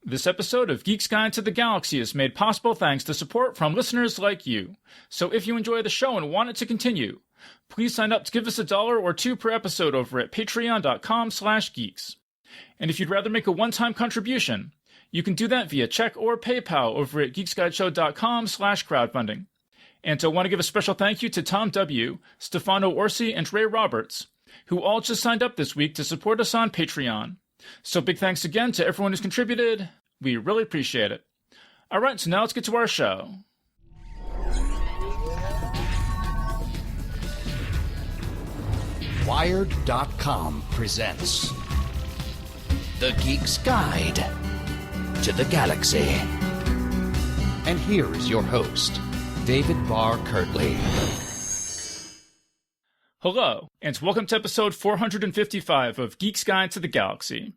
This episode of Geek's Guide to the Galaxy is made possible thanks to support from listeners like you. So if you enjoy the show and want it to continue, please sign up to give us $1 or $2 per episode over at patreon.com/geeks. And if you'd rather make a one-time contribution, you can do that via check or PayPal over at geeksguideshow.com/crowdfunding. And I want to give a special thank you to Tom W., Stefano Orsi, and Ray Roberts, who all just signed up this week to support us on Patreon. So big thanks again to everyone who's contributed. We really appreciate it. All right, so now let's get to our show. Wired.com presents The Geek's Guide to the Galaxy. And here is your host, David Barr Kirtley. Hello, and welcome to episode 455 of Geek's Guide to the Galaxy.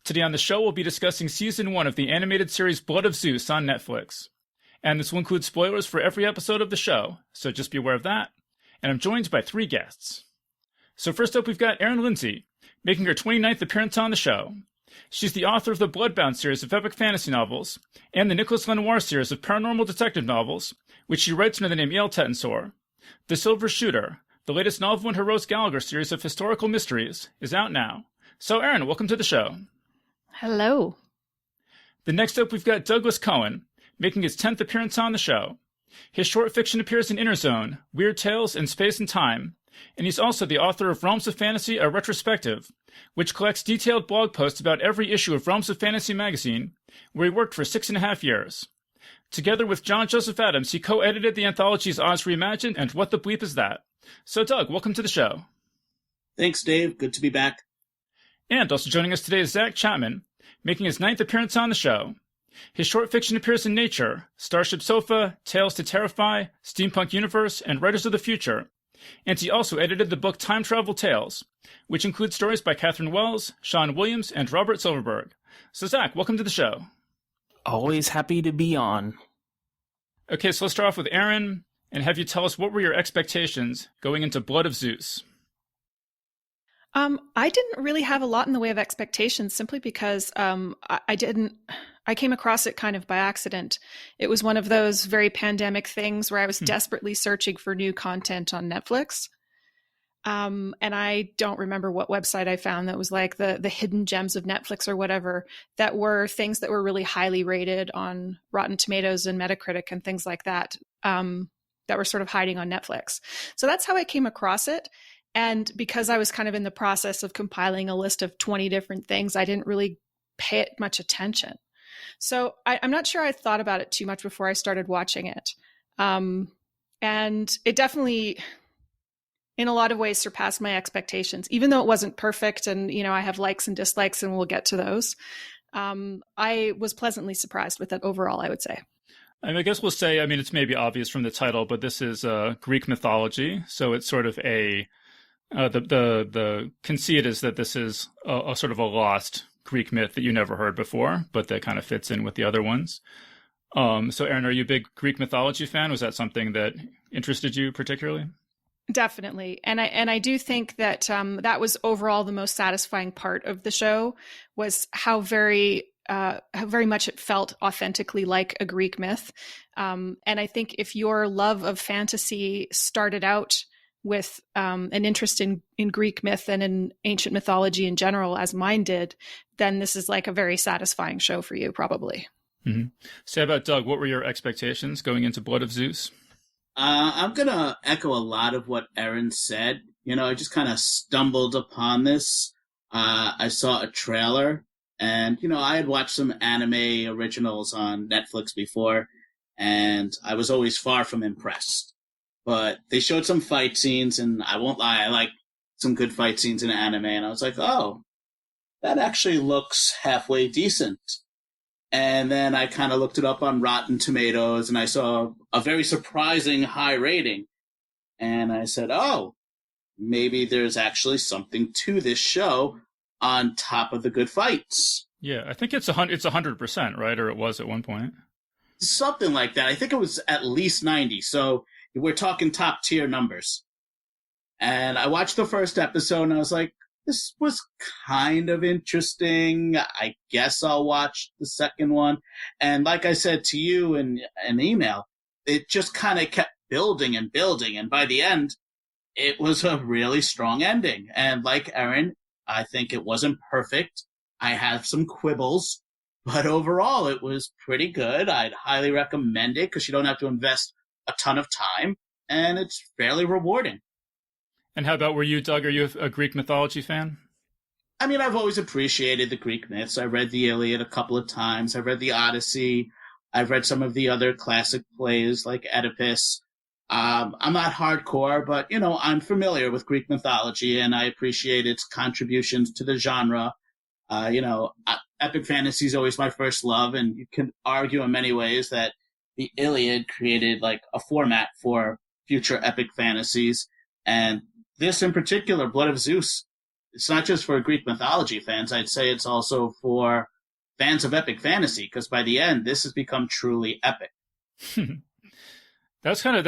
Today on the show, we'll be discussing Season 1 of the animated series Blood of Zeus on Netflix. And this will include spoilers for every episode of the show, so just be aware of that. And I'm joined by 3 guests. So first up, we've got Erin Lindsey, making her 29th appearance on the show. She's the author of the Bloodbound series of epic fantasy novels, and the Nicholas Lenoir series of paranormal detective novels, which she writes under the name Yael Tettensor. The Silver Shooter, the latest novel in her Rose Gallagher series of historical mysteries, is out now. So, Erin, welcome to the show. Hello. The next up, we've got Douglas Cohen, making his 10th appearance on the show. His short fiction appears in Inner Zone, Weird Tales, and Space and Time, and he's also the author of Realms of Fantasy, a retrospective, which collects detailed blog posts about every issue of Realms of Fantasy magazine, where he worked for 6.5 years. Together with John Joseph Adams, he co-edited the anthologies Oz Reimagined and What the Bleep Is That? So, Doug, welcome to the show. Thanks, Dave. Good to be back. And also joining us today is Zach Chapman, making his 9th appearance on the show. His short fiction appears in Nature, Starship Sofa, Tales to Terrify, Steampunk Universe, and Writers of the Future. And he also edited the book Time Travel Tales, which includes stories by Catherine Wells, Sean Williams, and Robert Silverberg. So, Zach, welcome to the show. Always happy to be on. Okay, so let's start off with Erin, and have you tell us what were your expectations going into Blood of Zeus? I didn't really have a lot in the way of expectations simply because I came across it kind of by accident. It was one of those very pandemic things where I was desperately searching for new content on Netflix. And I don't remember what website I found that was like the hidden gems of Netflix or whatever, that were things that were really highly rated on Rotten Tomatoes and Metacritic and things like that, that were sort of hiding on Netflix. So that's how I came across it. And because I was kind of in the process of compiling a list of 20 different things, I didn't really pay it much attention. So I'm not sure I thought about it too much before I started watching it. And it definitely, in a lot of ways, surpassed my expectations, even though it wasn't perfect. And, you know, I have likes and dislikes, and we'll get to those. I was pleasantly surprised with it overall, I would say. I guess we'll say, it's maybe obvious from the title, but this is Greek mythology. So it's sort of the conceit is that this is a sort of a lost Greek myth that you never heard before, but that kind of fits in with the other ones. So, Erin, are you a big Greek mythology fan? Was that something that interested you particularly? Definitely. And I do think that that was overall the most satisfying part of the show, was how very much it felt authentically like a Greek myth. And I think if your love of fantasy started out with an interest in Greek myth and in ancient mythology in general, as mine did, then this is like a very satisfying show for you, probably. Mm-hmm. Say about Doug, what were your expectations going into Blood of Zeus? I'm going to echo a lot of what Erin said. You know, I just kind of stumbled upon this. I saw a trailer, and, you know, I had watched some anime originals on Netflix before, and I was always far from impressed. But they showed some fight scenes, and I won't lie, I like some good fight scenes in anime, and I was like, oh, that actually looks halfway decent. And then I kind of looked it up on Rotten Tomatoes, and I saw a very surprising high rating. And I said, oh, maybe there's actually something to this show on top of the good fights. Yeah, I think it's 100%, right? Or it was at one point. Something like that. I think it was at least 90. So we're talking top tier numbers. And I watched the first episode, and I was like, this was kind of interesting. I guess I'll watch the second one. And like I said to you in an email, it just kind of kept building and building. And by the end, it was a really strong ending. And like Erin, I think it wasn't perfect. I have some quibbles, but overall it was pretty good. I'd highly recommend it because you don't have to invest a ton of time, and it's fairly rewarding. And how about were you, Doug? Are you a Greek mythology fan? I mean, I've always appreciated the Greek myths. I read the Iliad a couple of times. I've read the Odyssey. I've read some of the other classic plays like Oedipus. I'm not hardcore, but, I'm familiar with Greek mythology, and I appreciate its contributions to the genre. Epic fantasy is always my first love, and you can argue in many ways that the Iliad created like a format for future epic fantasies. And this in particular, Blood of Zeus, it's not just for Greek mythology fans. I'd say it's also for fans of epic fantasy, because by the end, this has become truly epic. That's good.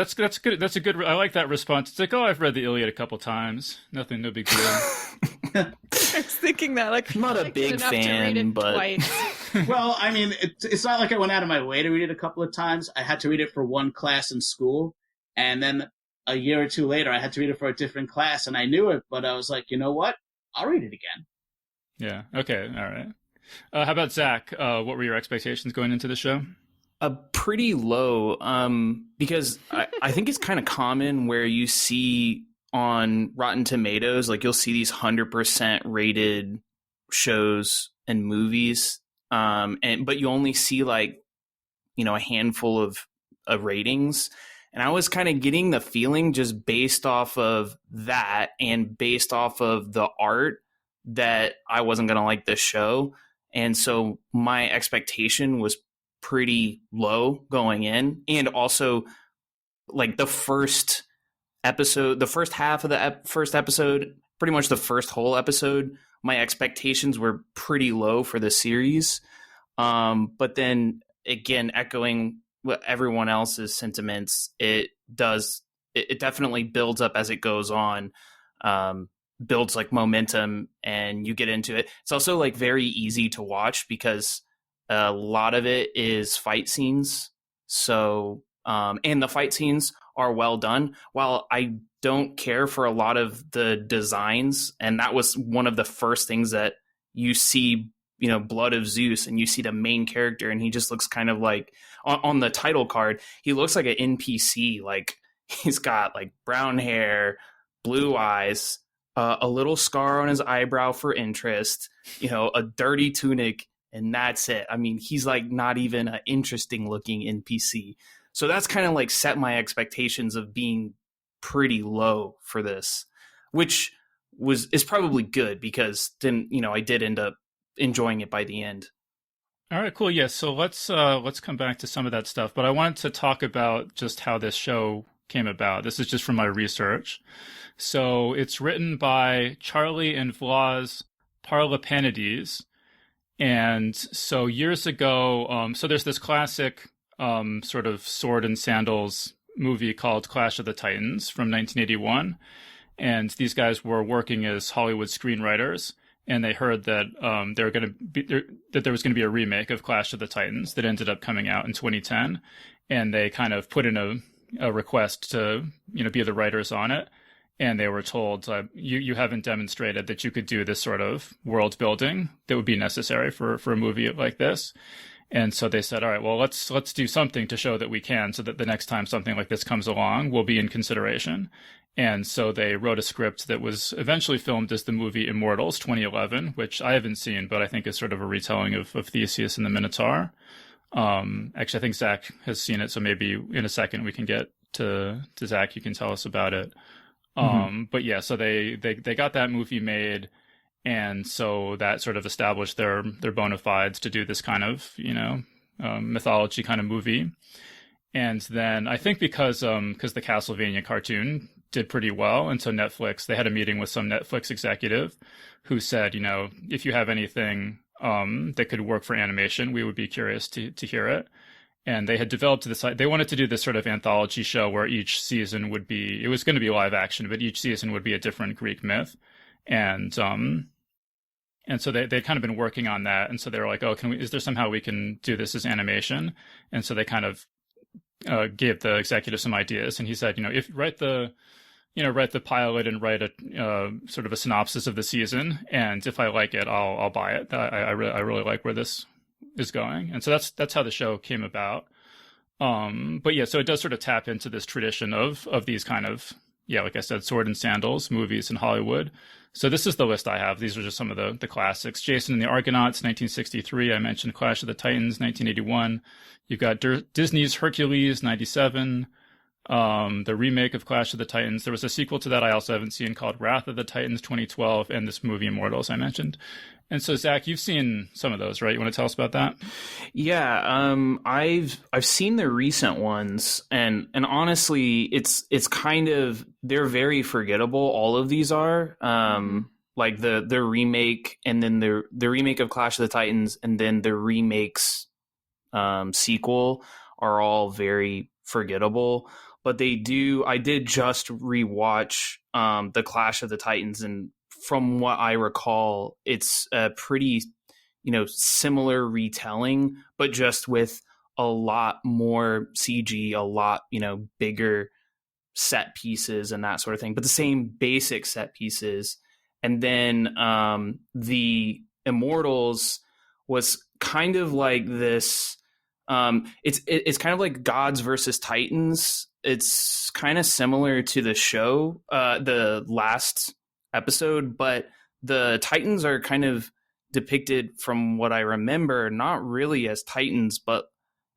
That's a good. I like that response. It's like, oh, I've read the Iliad a couple times. Nothing, no big deal. I was thinking that, like, I'm not a big fan, but Well, I mean, it's not like I went out of my way to read it a couple of times. I had to read it for one class in school, and then a year or two later, I had to read it for a different class, and I knew it, but I was like, you know what? I'll read it again. Yeah. Okay. All right. How about Zach? What were your expectations going into the show? pretty low, because I think it's kind of common where you see on Rotten Tomatoes, like you'll see these 100% rated shows and movies, but you only see like, a handful of ratings. And I was kind of getting the feeling just based off of that and based off of the art that I wasn't going to like this show. And so my expectation was pretty low going in. And also like the first episode, the first half of the first episode, pretty much the first whole episode, my expectations were pretty low for the series. But then again, echoing what everyone else's sentiments, it definitely builds up as it goes on, builds like momentum, and you get into it. It's also like very easy to watch because a lot of it is fight scenes. So, and the fight scenes are well done. While I don't care for a lot of the designs, and that was one of the first things that you see, Blood of Zeus, and you see the main character, and he just looks kind of like on the title card, he looks like an NPC. Like he's got like brown hair, blue eyes, a little scar on his eyebrow for interest, a dirty tunic, and that's it. I mean, he's like not even an interesting looking NPC. So that's kind of like set my expectations of being pretty low for this, which is probably good because then, I did end up enjoying it by the end. All right, cool. Yeah, so let's come back to some of that stuff, but I wanted to talk about just how this show came about. This is just from my research. So it's written by Charlie and Vlas Parlapanides, and so years ago, so there's this classic sort of sword and sandals movie called Clash of the Titans from 1981, and these guys were working as Hollywood screenwriters. And they heard that that there was going to be a remake of Clash of the Titans that ended up coming out in 2010, and they kind of put in a request to be the writers on it, and they were told you haven't demonstrated that you could do this sort of world building that would be necessary for a movie like this. And so they said, all right, well, let's do something to show that we can, so that the next time something like this comes along, we'll be in consideration. And so they wrote a script that was eventually filmed as the movie Immortals 2011, which I haven't seen, but I think is sort of a retelling of Theseus and the Minotaur. Actually, I think Zach has seen it, so maybe in a second we can get to Zach. You can tell us about it. But yeah, so they got that movie made, and so that sort of established their bona fides to do this kind of mythology kind of movie. And then I think because the Castlevania cartoon did pretty well, and so Netflix, they had a meeting with some Netflix executive who said, if you have anything that could work for animation, we would be curious to hear it. And they had developed this, they wanted to do this sort of anthology show where each season it was going to be live action, but each season would be a different Greek myth. And so they'd kind of been working on that. And so they were like, oh, is there somehow we can do this as animation? And so they kind of gave the executive some ideas. And he said, if write the pilot and write a sort of a synopsis of the season. And if I like it, I'll buy it. I really like where this is going. And so that's how the show came about. But yeah, so it does sort of tap into this tradition of these kind of, like I said, sword and sandals movies in Hollywood. So this is the list I have. These are just some of the classics. Jason and the Argonauts, 1963. I mentioned Clash of the Titans, 1981. You've got Disney's Hercules, 97. The remake of Clash of the Titans. There was a sequel to that I also haven't seen called Wrath of the Titans, 2012, and this movie Immortals I mentioned. And so, Zach, you've seen some of those, right? You want to tell us about that? Yeah, I've seen the recent ones, and honestly, it's kind of, they're very forgettable. All of these are, like the remake, and then the remake of Clash of the Titans, and then the remakes sequel are all very forgettable. But I did just rewatch the Clash of the Titans, and from what I recall, it's a pretty, similar retelling, but just with a lot more CG, a lot, bigger set pieces and that sort of thing, but the same basic set pieces. And then the Immortals was kind of like this. It's kind of like Gods versus Titans. It's kind of similar to the show, the last episode, but the Titans are kind of depicted, from what I remember, not really as Titans, but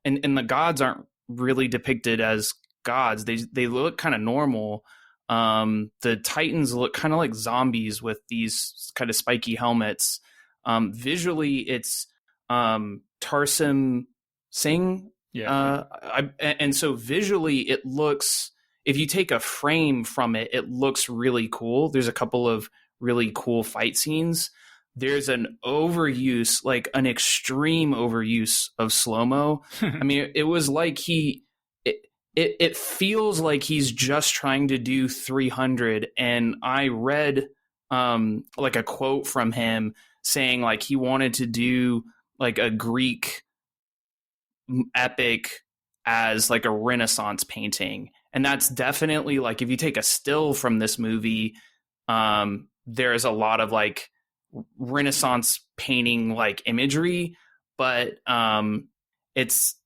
and the gods aren't really depicted as gods. They look kind of normal. The Titans look kind of like zombies with these kind of spiky helmets. Visually, it's Tarsim Singh. Yeah. And so visually, it looks, if you take a frame from it, it looks really cool. There's a couple of really cool fight scenes. There's an overuse, like an extreme overuse of slow-mo. I mean, it was like it feels like he's just trying to do 300. And I read like a quote from him saying like he wanted to do like a Greek epic as like a Renaissance painting. And that's definitely like, if you take a still from this movie, there is a lot of like Renaissance painting like imagery, but it's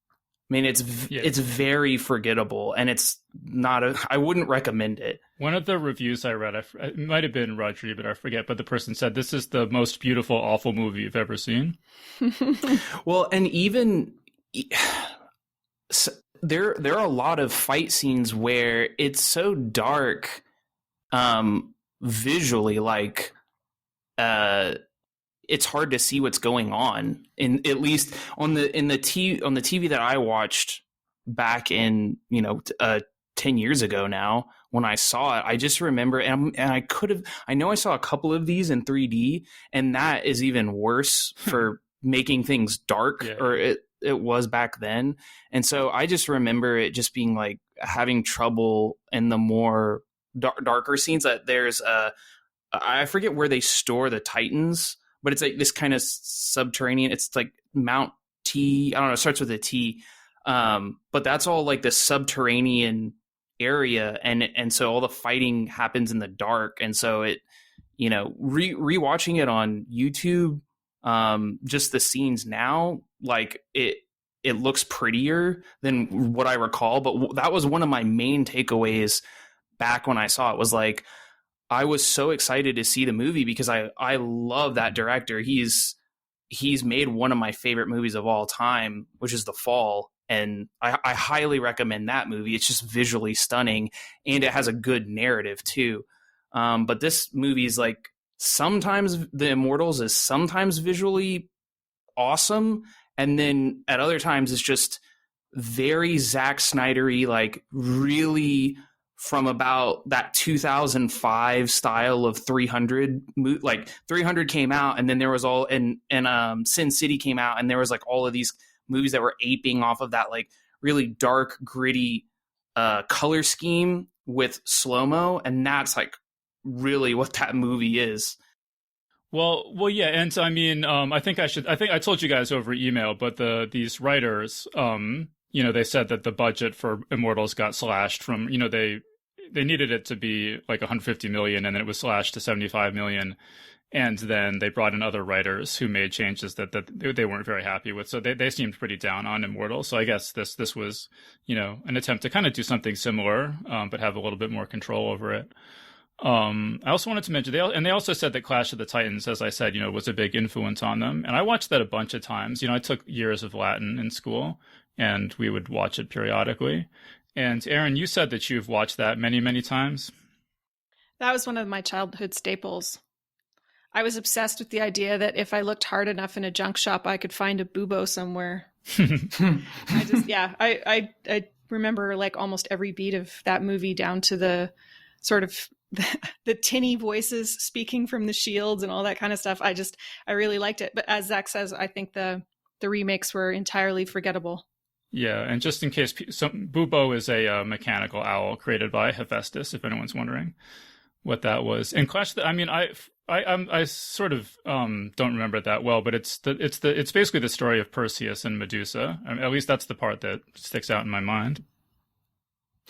very forgettable, and it's not I wouldn't recommend it. One of the reviews I read, it might have been Rodri, but I forget, but the person said this is the most beautiful, awful movie you've ever seen. Well, and even there are a lot of fight scenes where it's so dark visually, like it's hard to see what's going on. In at least on the TV that I watched back in 10 years ago now, when I saw it, I just remember, and I know I saw a couple of these in 3D, and that is even worse for making things dark, yeah. Or it was back then. And so I just remember it just being like having trouble in the more darker scenes. That there's I forget where they store the Titans, but it's like this kind of subterranean. It's like Mount T. I don't know. It starts with a T. But that's all like the subterranean area, and so all the fighting happens in the dark. And so it, rewatching it on YouTube, just the scenes now, like it looks prettier than what I recall. But that was one of my main takeaways back when I saw it, was like, I was so excited to see the movie because I love that director. He's made one of my favorite movies of all time, which is The Fall. And I highly recommend that movie. It's just visually stunning, and it has a good narrative too. But this movie is like, sometimes The Immortals is sometimes visually awesome, and then at other times it's just very Zack Snyder-y, like really from about that 2005 style of 300. Like 300 came out, and then there was all and Sin City came out, and there was like all of these movies that were aping off of that like really dark, gritty color scheme with slow-mo, and that's like really what that movie is. Well, yeah, and I mean, I think I told you guys over email, but these writers, they said that the budget for Immortals got slashed from, they needed it to be like 150 million, and then it was slashed to 75 million, and then they brought in other writers who made changes that they weren't very happy with, so they seemed pretty down on Immortals. So I guess this was, an attempt to kind of do something similar, but have a little bit more control over it. I also wanted to mention they also said that Clash of the Titans, as I said, was a big influence on them. And I watched that a bunch of times. I took years of Latin in school, and we would watch it periodically. And Erin, you said that you've watched that many, many times. That was one of my childhood staples. I was obsessed with the idea that if I looked hard enough in a junk shop, I could find a bubo somewhere. I remember like almost every beat of that movie, down to the sort of the tinny voices speaking from the shields and all that kind of stuff. I really liked it. But as Zach says, I think the remakes were entirely forgettable. Yeah, and just in case, Bubo is a mechanical owl created by Hephaestus, if anyone's wondering what that was. And Clash, I sort of don't remember it that well, but it's basically the story of Perseus and Medusa. At least that's the part that sticks out in my mind.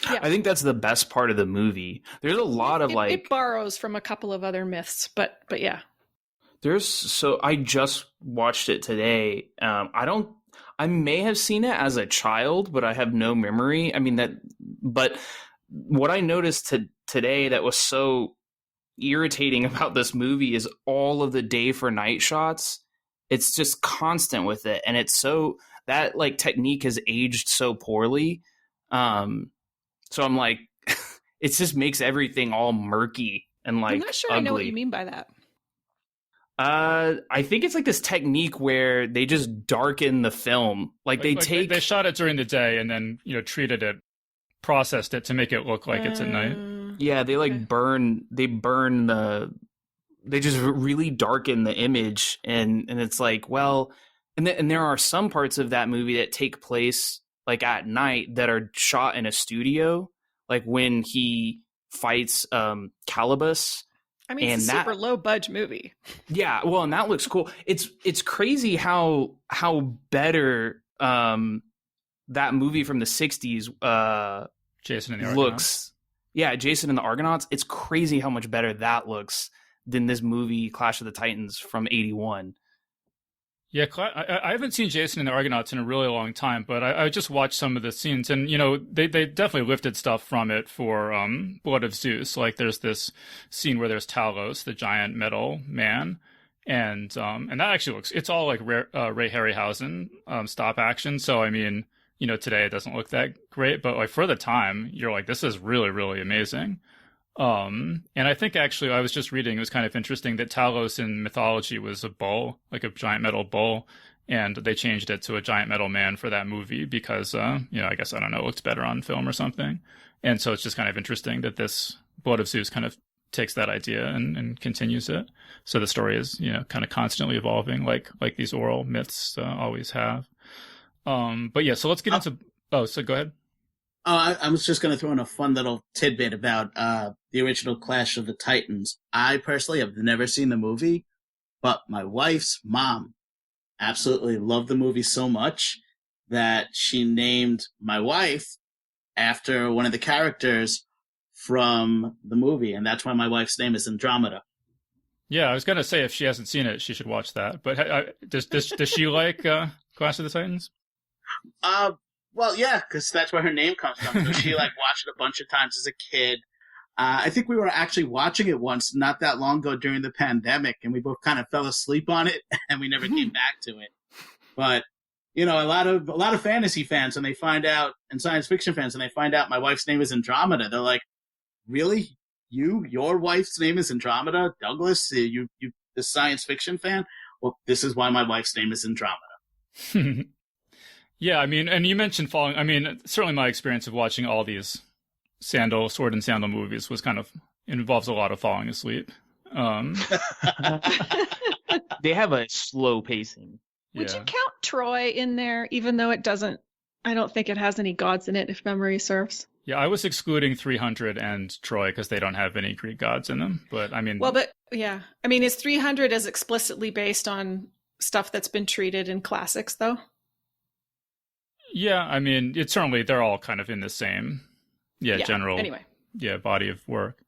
Yeah. I think that's the best part of the movie. There's a lot of it borrows from a couple of other myths, but yeah. I just watched it today. I may have seen it as a child, but I have no memory. But what I noticed today that was so irritating about this movie is all of the day for night shots. It's just constant with it. And it's so, that like technique has aged so poorly. So I'm like, it just makes everything all murky and like I'm not sure ugly. I know what you mean by that. I think it's like this technique where they just darken the film. They shot it during the day and then, processed it to make it look like it's at night. Yeah, they they just really darken the image, and it's like, well, and there are some parts of that movie that take place like at night that are shot in a studio, like when he fights Calibus. It's a super low budget movie. Yeah, well, and that looks cool. It's crazy how better that movie from the 60s Jason and the Argonauts looks. Yeah, Jason and the Argonauts. It's crazy how much better that looks than this movie Clash of the Titans from 81. Yeah, I haven't seen Jason and the Argonauts in a really long time, but I just watched some of the scenes, and they definitely lifted stuff from it for Blood of Zeus. Like there's this scene where there's Talos, the giant metal man, and that actually it's all like Ray Harryhausen stop action. So today it doesn't look that great, but like for the time, you're like, this is really, really amazing. And I think actually I was just reading, it was kind of interesting that Talos in mythology was a bull, like a giant metal bull, and they changed it to a giant metal man for that movie because, I guess, I don't know, it looks better on film or something. And so it's just kind of interesting that this Blood of Zeus kind of takes that idea and continues it. So the story is, kind of constantly evolving like these oral myths always have. But yeah, so let's get into, so go ahead. I was just going to throw in a fun little tidbit about the original Clash of the Titans. I personally have never seen the movie, but my wife's mom absolutely loved the movie so much that she named my wife after one of the characters from the movie, and that's why my wife's name is Andromeda. Yeah, I was going to say if she hasn't seen it, she should watch that. But does she like Clash of the Titans? Well, yeah, because that's where her name comes from. So she watched it a bunch of times as a kid. I think we were actually watching it once not that long ago during the pandemic, and we both kind of fell asleep on it, and we never came back to it. But a lot of fantasy fans, when they find out, and science fiction fans, when they find out my wife's name is Andromeda, they're like, "Really? Your wife's name is Andromeda, Douglas? You the science fiction fan? Well, this is why my wife's name is Andromeda." Yeah, and you mentioned falling. Certainly my experience of watching all these sword and sandal movies was it involves a lot of falling asleep. They have a slow pacing. Would you count Troy in there, even though it doesn't? I don't think it has any gods in it, if memory serves. Yeah, I was excluding 300 and Troy because they don't have any Greek gods in them. But I mean, Well, but yeah, I mean, is 300 as explicitly based on stuff that's been treated in classics, though? yeah, I mean, it's certainly they're all kind of in the same, general, Anyway, body of work.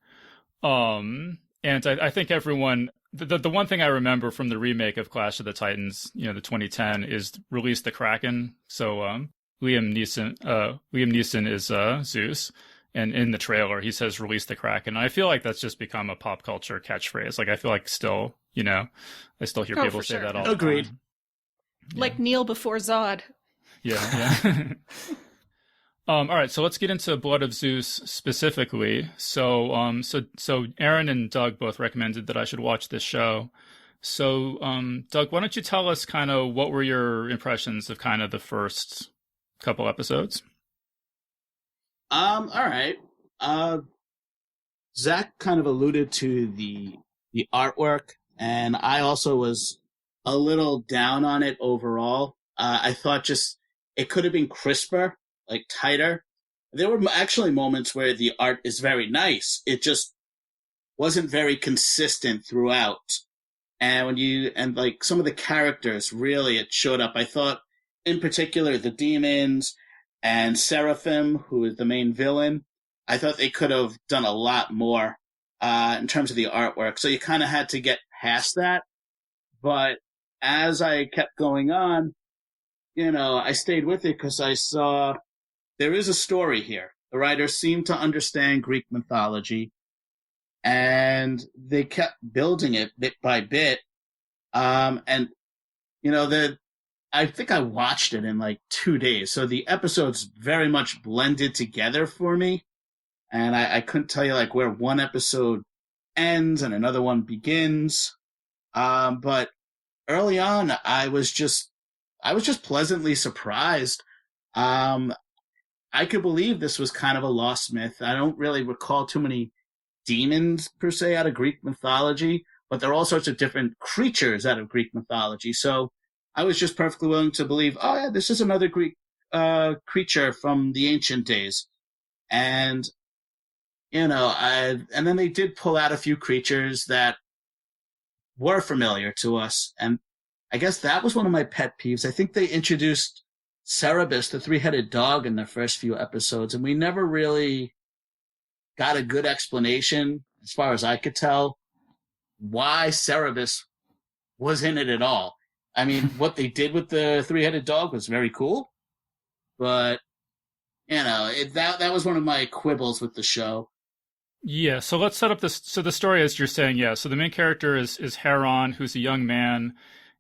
And I think everyone, the one thing I remember from the remake of Clash of the Titans, the 2010, is release the Kraken. So Liam Neeson is Zeus, and in the trailer he says release the Kraken. And I feel like that's just become a pop culture catchphrase. Like I feel like still, I still hear people say that all the Agreed. time. like Neil before Zod. Yeah. All right, so let's get into Blood of Zeus specifically. So Erin and Doug both recommended that I should watch this show. So, Doug, why don't you tell us kind of what were your impressions of kind of the first couple episodes? All right. Zach kind of alluded to the artwork, and I also was a little down on it overall. I thought just it could have been crisper, like tighter. There were actually moments where the art is very nice. It just wasn't very consistent throughout. And like some of the characters, really, it showed up. I thought, in particular, the demons and Seraphim, who is the main villain, I thought they could have done a lot more in terms of the artwork. So you kind of had to get past that. But as I kept going on, I stayed with it because I saw there is a story here. The writers seemed to understand Greek mythology, and they kept building it bit by bit. I think I watched it in like 2 days. So the episodes very much blended together for me. And I couldn't tell you like where one episode ends and another one begins. But early on, I was just pleasantly surprised. I could believe this was kind of a lost myth. I don't really recall too many demons per se out of Greek mythology, but there are all sorts of different creatures out of Greek mythology. So I was just perfectly willing to believe, oh yeah, this is another Greek creature from the ancient days. And, and then they did pull out a few creatures that were familiar to us. And I guess that was one of my pet peeves. I think they introduced Cerberus, the three-headed dog, in the first few episodes, and we never really got a good explanation, as far as I could tell, why Cerberus was in it at all. I mean, what they did with the three-headed dog was very cool, but, that was one of my quibbles with the show. Yeah, so let's set up this. So the story, as you're saying, yeah. So the main character is Heron, who's a young man,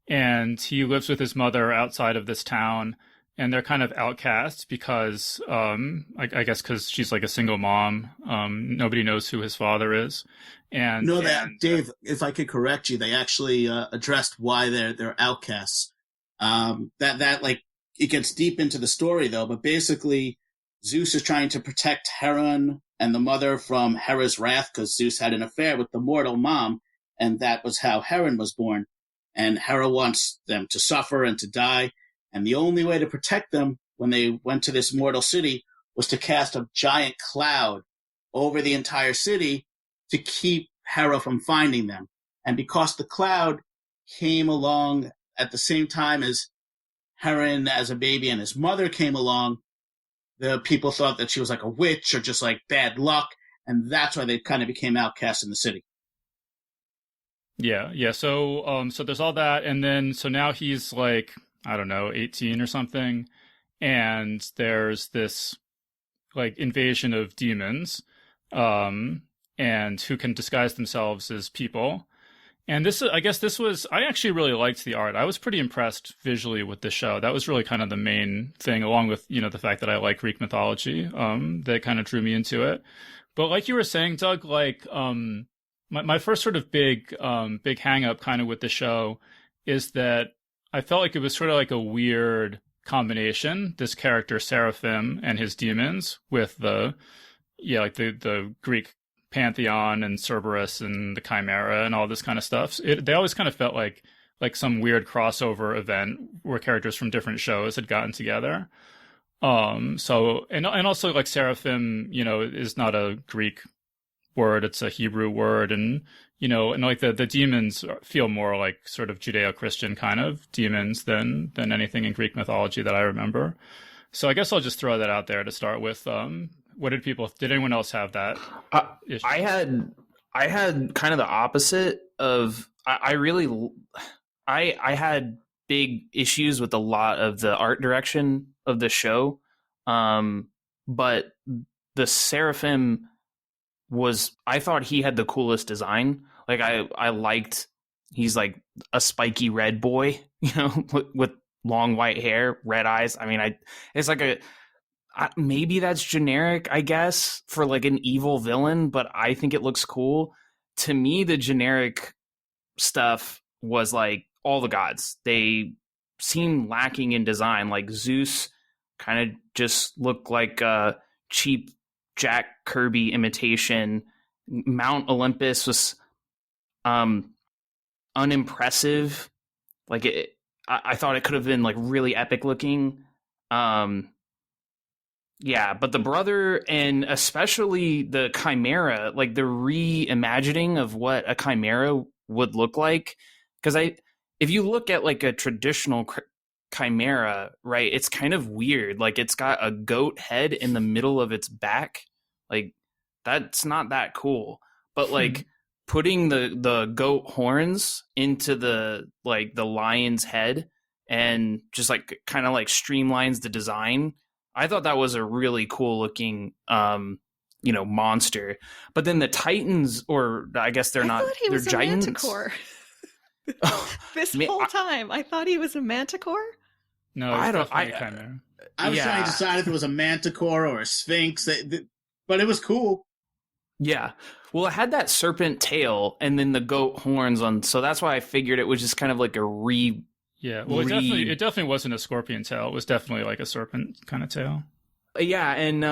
and he lives with his mother outside of this town, and they're kind of outcasts because, I guess, because she's like a single mom. Nobody knows who his father is. Dave, if I could correct you, they actually addressed why they're outcasts. That like it gets deep into the story though, but basically Zeus is trying to protect Heron and the mother from Hera's wrath because Zeus had an affair with the mortal mom, and that was how Heron was born. And Hera wants them to suffer and to die, and the only way to protect them when they went to this mortal city was to cast a giant cloud over the entire city to keep Hera from finding them. And because the cloud came along at the same time as Heron as a baby and his mother came along, the people thought that she was like a witch or just like bad luck, and that's why they kind of became outcasts in the city. Yeah. So there's all that, and then so now he's like, I don't know, 18 or something, and there's this like invasion of demons, and who can disguise themselves as people. And I actually really liked the art. I was pretty impressed visually with the show. That was really kind of the main thing, along with, the fact that I like Greek mythology, that kind of drew me into it. But like you were saying, Doug, like, my first sort of big hang up kind of with the show is that I felt like it was sort of like a weird combination, this character Seraphim and his demons with the Greek pantheon and Cerberus and the Chimera and all this kind of stuff. They always kind of felt like some weird crossover event where characters from different shows had gotten together. So and also like seraphim, is not a Greek word; it's a Hebrew word, and and like the demons feel more like sort of Judeo-Christian kind of demons than anything in Greek mythology that I remember. So I guess I'll just throw that out there to start with. Did anyone else have that issue? I had kind of the opposite of I had big issues with a lot of the art direction of the show. But the Seraphim I thought he had the coolest design. Like I liked, he's like a spiky red boy, with long white hair, red eyes. I mean, it's like maybe that's generic, I guess, for like an evil villain, but I think it looks cool. To me, the generic stuff was like all the gods. They seem lacking in design. Like Zeus kind of just looked like a cheap Jack Kirby imitation. Mount Olympus was unimpressive. Like I thought it could have been like really epic looking. Yeah, but the brother and especially the chimera, like the reimagining of what a chimera would look like, because if you look at like a traditional chimera, right, it's kind of weird. Like it's got a goat head in the middle of its back. Like that's not that cool. But like putting the goat horns into the lion's head and just like kind of like streamlines the design. I thought that was a really cool looking, monster. But then the Titans, or I guess they're not, they're giants. Manticore. This whole time, I thought he was a manticore. No, I was trying to decide if it was a manticore or a sphinx, but it was cool. Yeah. Well, it had that serpent tail and then the goat horns on, so that's why I figured it was just kind of like a Yeah, well, it definitely wasn't a scorpion tail. It was definitely like a serpent kind of tail. Yeah, and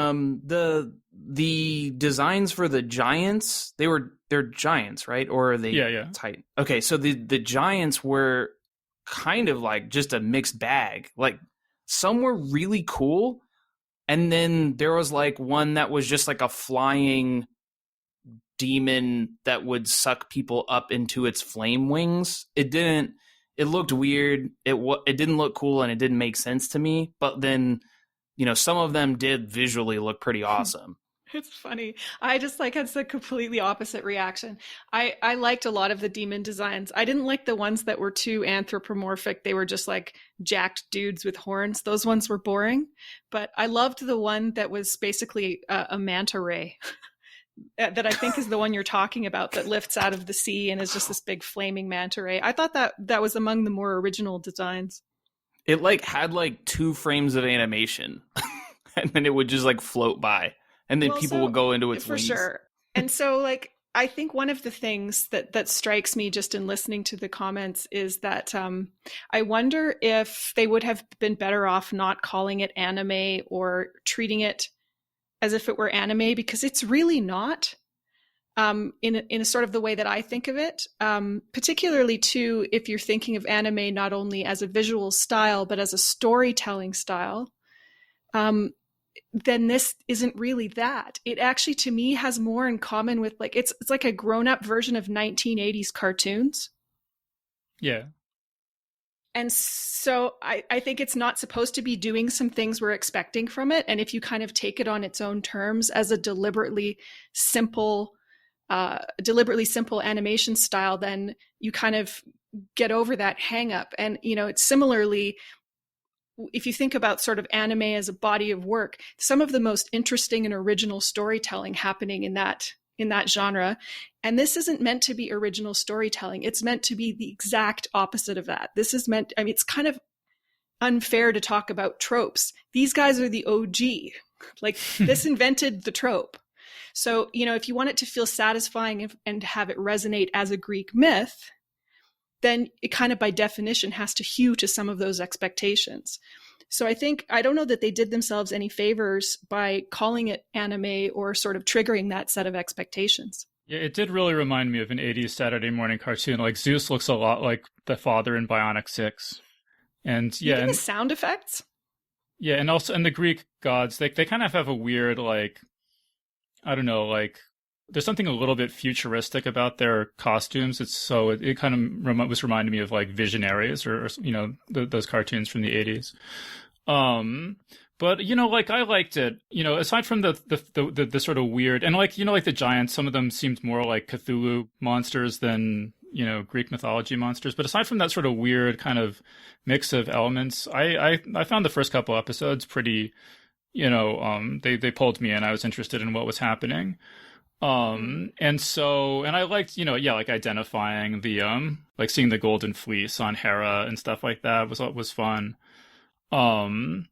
the designs for the giants, they're giants, right? Or are they Titan? Okay, so the giants were kind of like just a mixed bag. Like some were really cool, and then there was like one that was just like a flying demon that would suck people up into its flame wings. It looked weird. It didn't look cool, and it didn't make sense to me. But then, some of them did visually look pretty awesome. It's funny. I just had the completely opposite reaction. I liked a lot of the demon designs. I didn't like the ones that were too anthropomorphic. They were just like jacked dudes with horns. Those ones were boring. But I loved the one that was basically a manta ray. That I think is the one you're talking about, that lifts out of the sea and is just this big flaming manta ray. I thought that was among the more original designs. It had 2 frames of animation and then it would just float by and then people would go into its wings. For sure. And so I think one of the things that strikes me just in listening to the comments is that I wonder if they would have been better off not calling it anime or treating it as if it were anime, because it's really not, in a sort of the way that I think of it, particularly too, if you're thinking of anime not only as a visual style, but as a storytelling style, then this isn't really that. It actually, to me, has more in common with it's like a grown-up version of 1980s cartoons. Yeah. And so I think it's not supposed to be doing some things we're expecting from it. And if you kind of take it on its own terms as a deliberately simple animation style, then you kind of get over that hang up. And, it's similarly, if you think about sort of anime as a body of work, some of the most interesting and original storytelling happening in that genre. And this isn't meant to be original storytelling. It's meant to be the exact opposite of that. This is meant, it's kind of unfair to talk about tropes. These guys are the OG. This invented the trope. So, if you want it to feel satisfying and have it resonate as a Greek myth, then it kind of by definition has to hew to some of those expectations. So I don't know that they did themselves any favors by calling it anime or sort of triggering that set of expectations. Yeah, it did really remind me of an 80s Saturday morning cartoon. Zeus looks a lot like the father in Bionic 6. And yeah. Even the sound effects? Yeah, and also and the Greek gods, they kind of have a weird like I don't know, like there's something a little bit futuristic about their costumes. It kind of was reminding me of like Visionaries or those cartoons from the 80s. But like I liked it. Aside from the sort of weird and like like the giants, some of them seemed more like Cthulhu monsters than Greek mythology monsters. But aside from that sort of weird kind of mix of elements, I found the first couple episodes pretty. They pulled me in. I was interested in what was happening. And I liked, like identifying the like seeing the golden fleece on Hera and stuff like that was fun. Like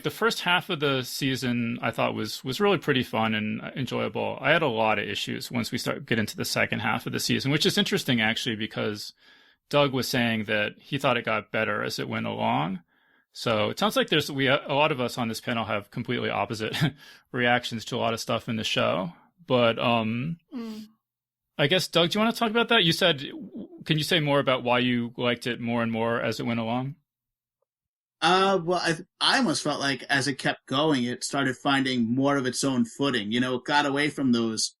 the first half of the season I thought was really pretty fun and enjoyable. I had a lot of issues once we get into the second half of the season, which is interesting actually because Doug was saying that he thought it got better as it went along. So it sounds like a lot of us on this panel have completely opposite reactions to a lot of stuff in the show. But I guess, Doug, do you want to talk about that? Can you say more about why you liked it more and more as it went along? Well, I almost felt like as it kept going, it started finding more of its own footing. It got away from those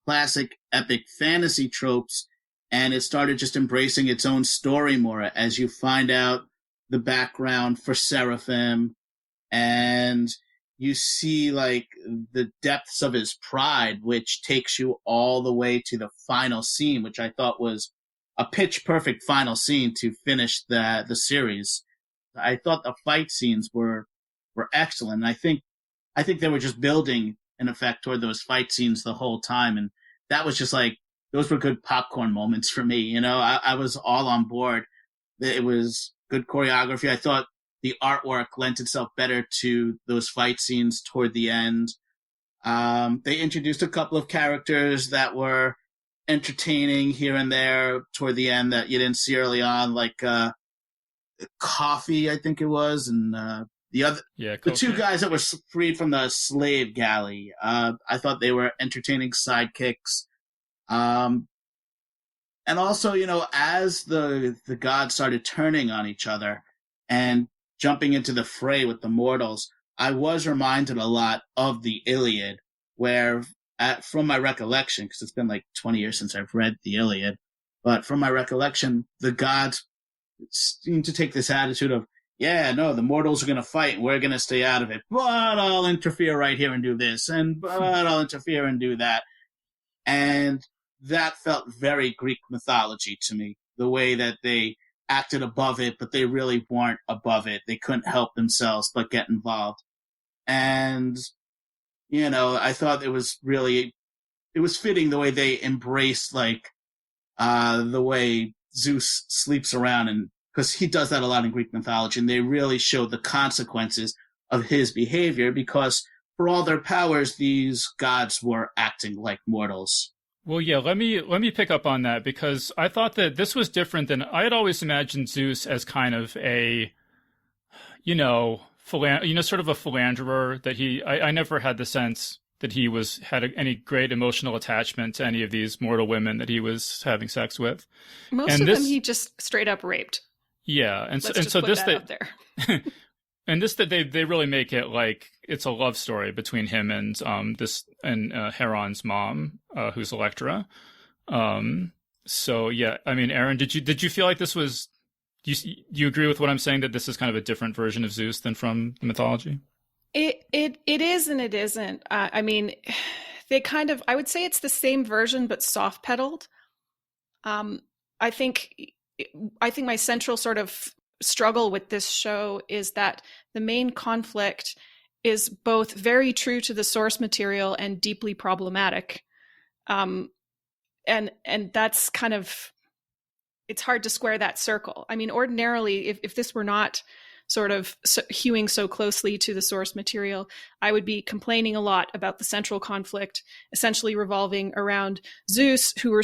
classic epic fantasy tropes, and it started just embracing its own story more as you find out the background for Seraphim, and you see like the depths of his pride, which takes you all the way to the final scene, which I thought was a pitch perfect final scene to finish the series. I thought the fight scenes were excellent. And I think they were just building in effect toward those fight scenes the whole time, and that was just like those were good popcorn moments for me. I was all on board. It was good choreography. I thought the artwork lent itself better to those fight scenes toward the end. They introduced a couple of characters that were entertaining here and there toward the end that you didn't see early on, like Coffee, I think it was, and the two guys that were freed from the slave galley. I thought they were entertaining sidekicks. And also, as the gods started turning on each other and jumping into the fray with the mortals, I was reminded a lot of the Iliad, where, from my recollection, because it's been like 20 years since I've read the Iliad, but from my recollection, the gods seem to take this attitude of, yeah, no, the mortals are going to fight, and we're going to stay out of it, but I'll interfere right here and do this, but I'll interfere and do that. And that felt very Greek mythology to me, the way that they acted above it, but they really weren't above it. They couldn't help themselves but get involved. And, I thought it was fitting the way they embraced, like, the way Zeus sleeps around, and because he does that a lot in Greek mythology, and they really showed the consequences of his behavior, because for all their powers, these gods were acting like mortals. Well, yeah, let me pick up on that, because I thought that this was different than I had always imagined Zeus as kind of a, sort of a philanderer. That I never had the sense that he had any great emotional attachment to any of these mortal women that he was having sex with. Most of them he just straight up raped. Yeah, and Let's so put this that out there. And this that they really make it like it's a love story between him and Heron's mom, who's Electra. So yeah, I mean, Erin, did you feel like this was? Do you agree with what I'm saying, that this is kind of a different version of Zeus than from the mythology? It is and it isn't. I mean, I would say it's the same version but soft pedaled. I think my central sort of struggle with this show is that the main conflict is both very true to the source material and deeply problematic. And that's kind of, it's hard to square that circle. I mean, ordinarily, if this were not sort of hewing so closely to the source material, I would be complaining a lot about the central conflict essentially revolving around Zeus, who we're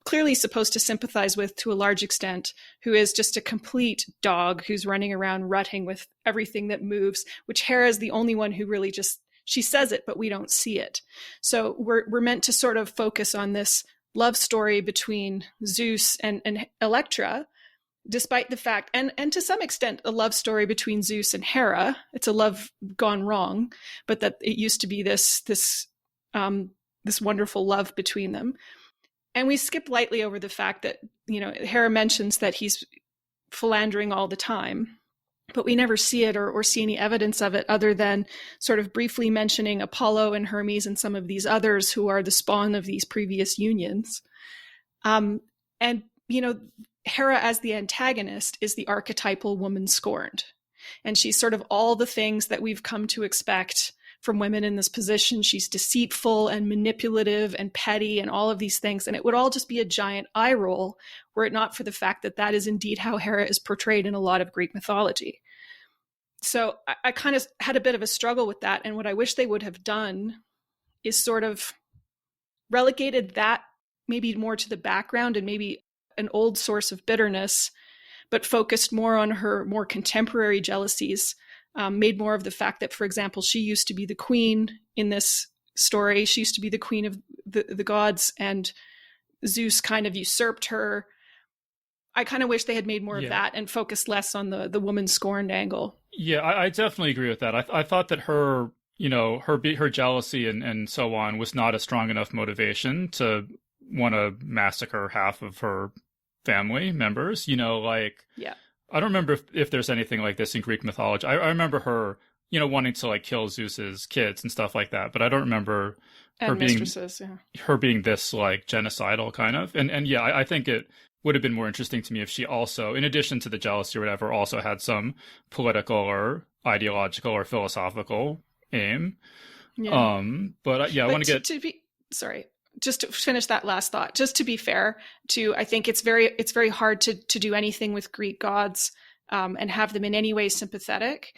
clearly supposed to sympathize with to a large extent, who is just a complete dog who's running around rutting with everything that moves, which Hera is the only one who really just, she says it, but we don't see it. So we're meant to sort of focus on this love story between Zeus and Electra, despite the fact, and to some extent, a love story between Zeus and Hera. It's a love gone wrong, but that it used to be this wonderful love between them. And we skip lightly over the fact that, Hera mentions that he's philandering all the time, but we never see it or see any evidence of it other than sort of briefly mentioning Apollo and Hermes and some of these others who are the spawn of these previous unions. And, Hera as the antagonist is the archetypal woman scorned. And she's sort of all the things that we've come to expect from women in this position. She's deceitful and manipulative and petty and all of these things. And it would all just be a giant eye roll were it not for the fact that that is indeed how Hera is portrayed in a lot of Greek mythology. So I kind of had a bit of a struggle with that. And what I wish they would have done is sort of relegated that maybe more to the background and maybe an old source of bitterness, but focused more on her more contemporary jealousies. Made more of the fact that, for example, she used to be the queen in this story. She used to be the queen of the gods, and Zeus kind of usurped her. I kind of wish they had made more of that and focused less on the woman scorned angle. Yeah, I definitely agree with that. I thought that her jealousy and so on was not a strong enough motivation to want to massacre half of her family members. I don't remember if there's anything like this in Greek mythology. I remember her, wanting to kill Zeus's kids and stuff like that, but I don't remember her being this genocidal kind of. And yeah, I think it would have been more interesting to me if she also, in addition to the jealousy or whatever, also had some political or ideological or philosophical aim. Yeah. I want to get just to finish that last thought, just to be fair I think it's very hard to do anything with Greek gods and have them in any way sympathetic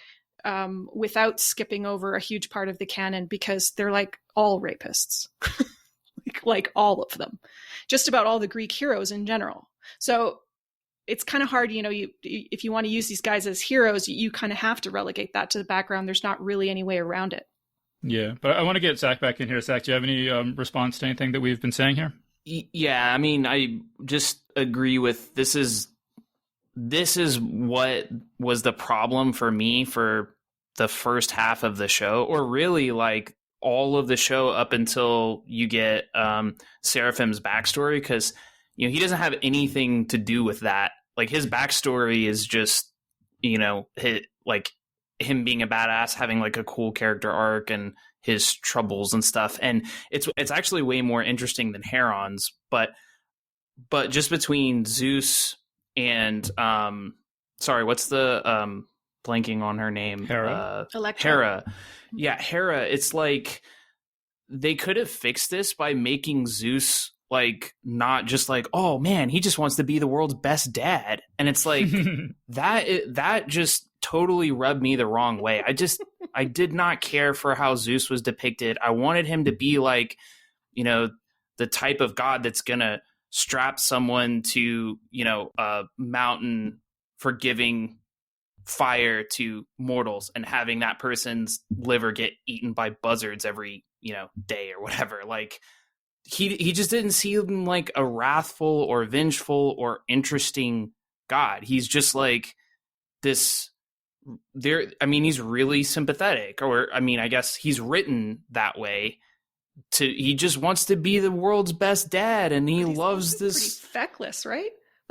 without skipping over a huge part of the canon, because they're all rapists, like all of them, just about all the Greek heroes in general. So it's kind of hard, if you want to use these guys as heroes, you kind of have to relegate that to the background. There's not really any way around it. Yeah, but I want to get Zach back in here. Zach, do you have any response to anything that we've been saying here? Yeah, I mean, I just agree with this is what was the problem for me for the first half of the show, or really all of the show up until you get Seraphim's backstory, because he doesn't have anything to do with that. His backstory is just him being a badass, having a cool character arc and his troubles and stuff. And it's actually way more interesting than Heron's, but just between Zeus and what's the blanking on her name? Hera. Hera. Yeah, Hera. It's they could have fixed this by making Zeus not just oh man, he just wants to be the world's best dad. And it's that just totally rubbed me the wrong way. I did not care for how Zeus was depicted. I wanted him to be the type of god that's gonna strap someone to a mountain for giving fire to mortals and having that person's liver get eaten by buzzards every day or whatever. He just didn't seem like a wrathful or vengeful or interesting god. He's just this he's really sympathetic, or I guess he's written that way. He just wants to be the world's best dad, and he loves this. Pretty feckless, right?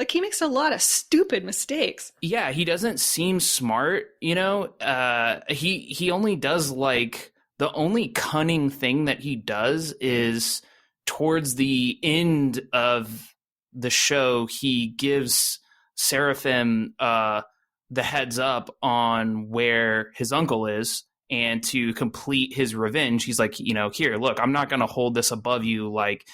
He makes a lot of stupid mistakes. Yeah, he doesn't seem smart. He only does the only cunning thing that he does is towards the end of the show, he gives Seraphim the heads up on where his uncle is, and to complete his revenge, he's here, look, I'm not going to hold this above you like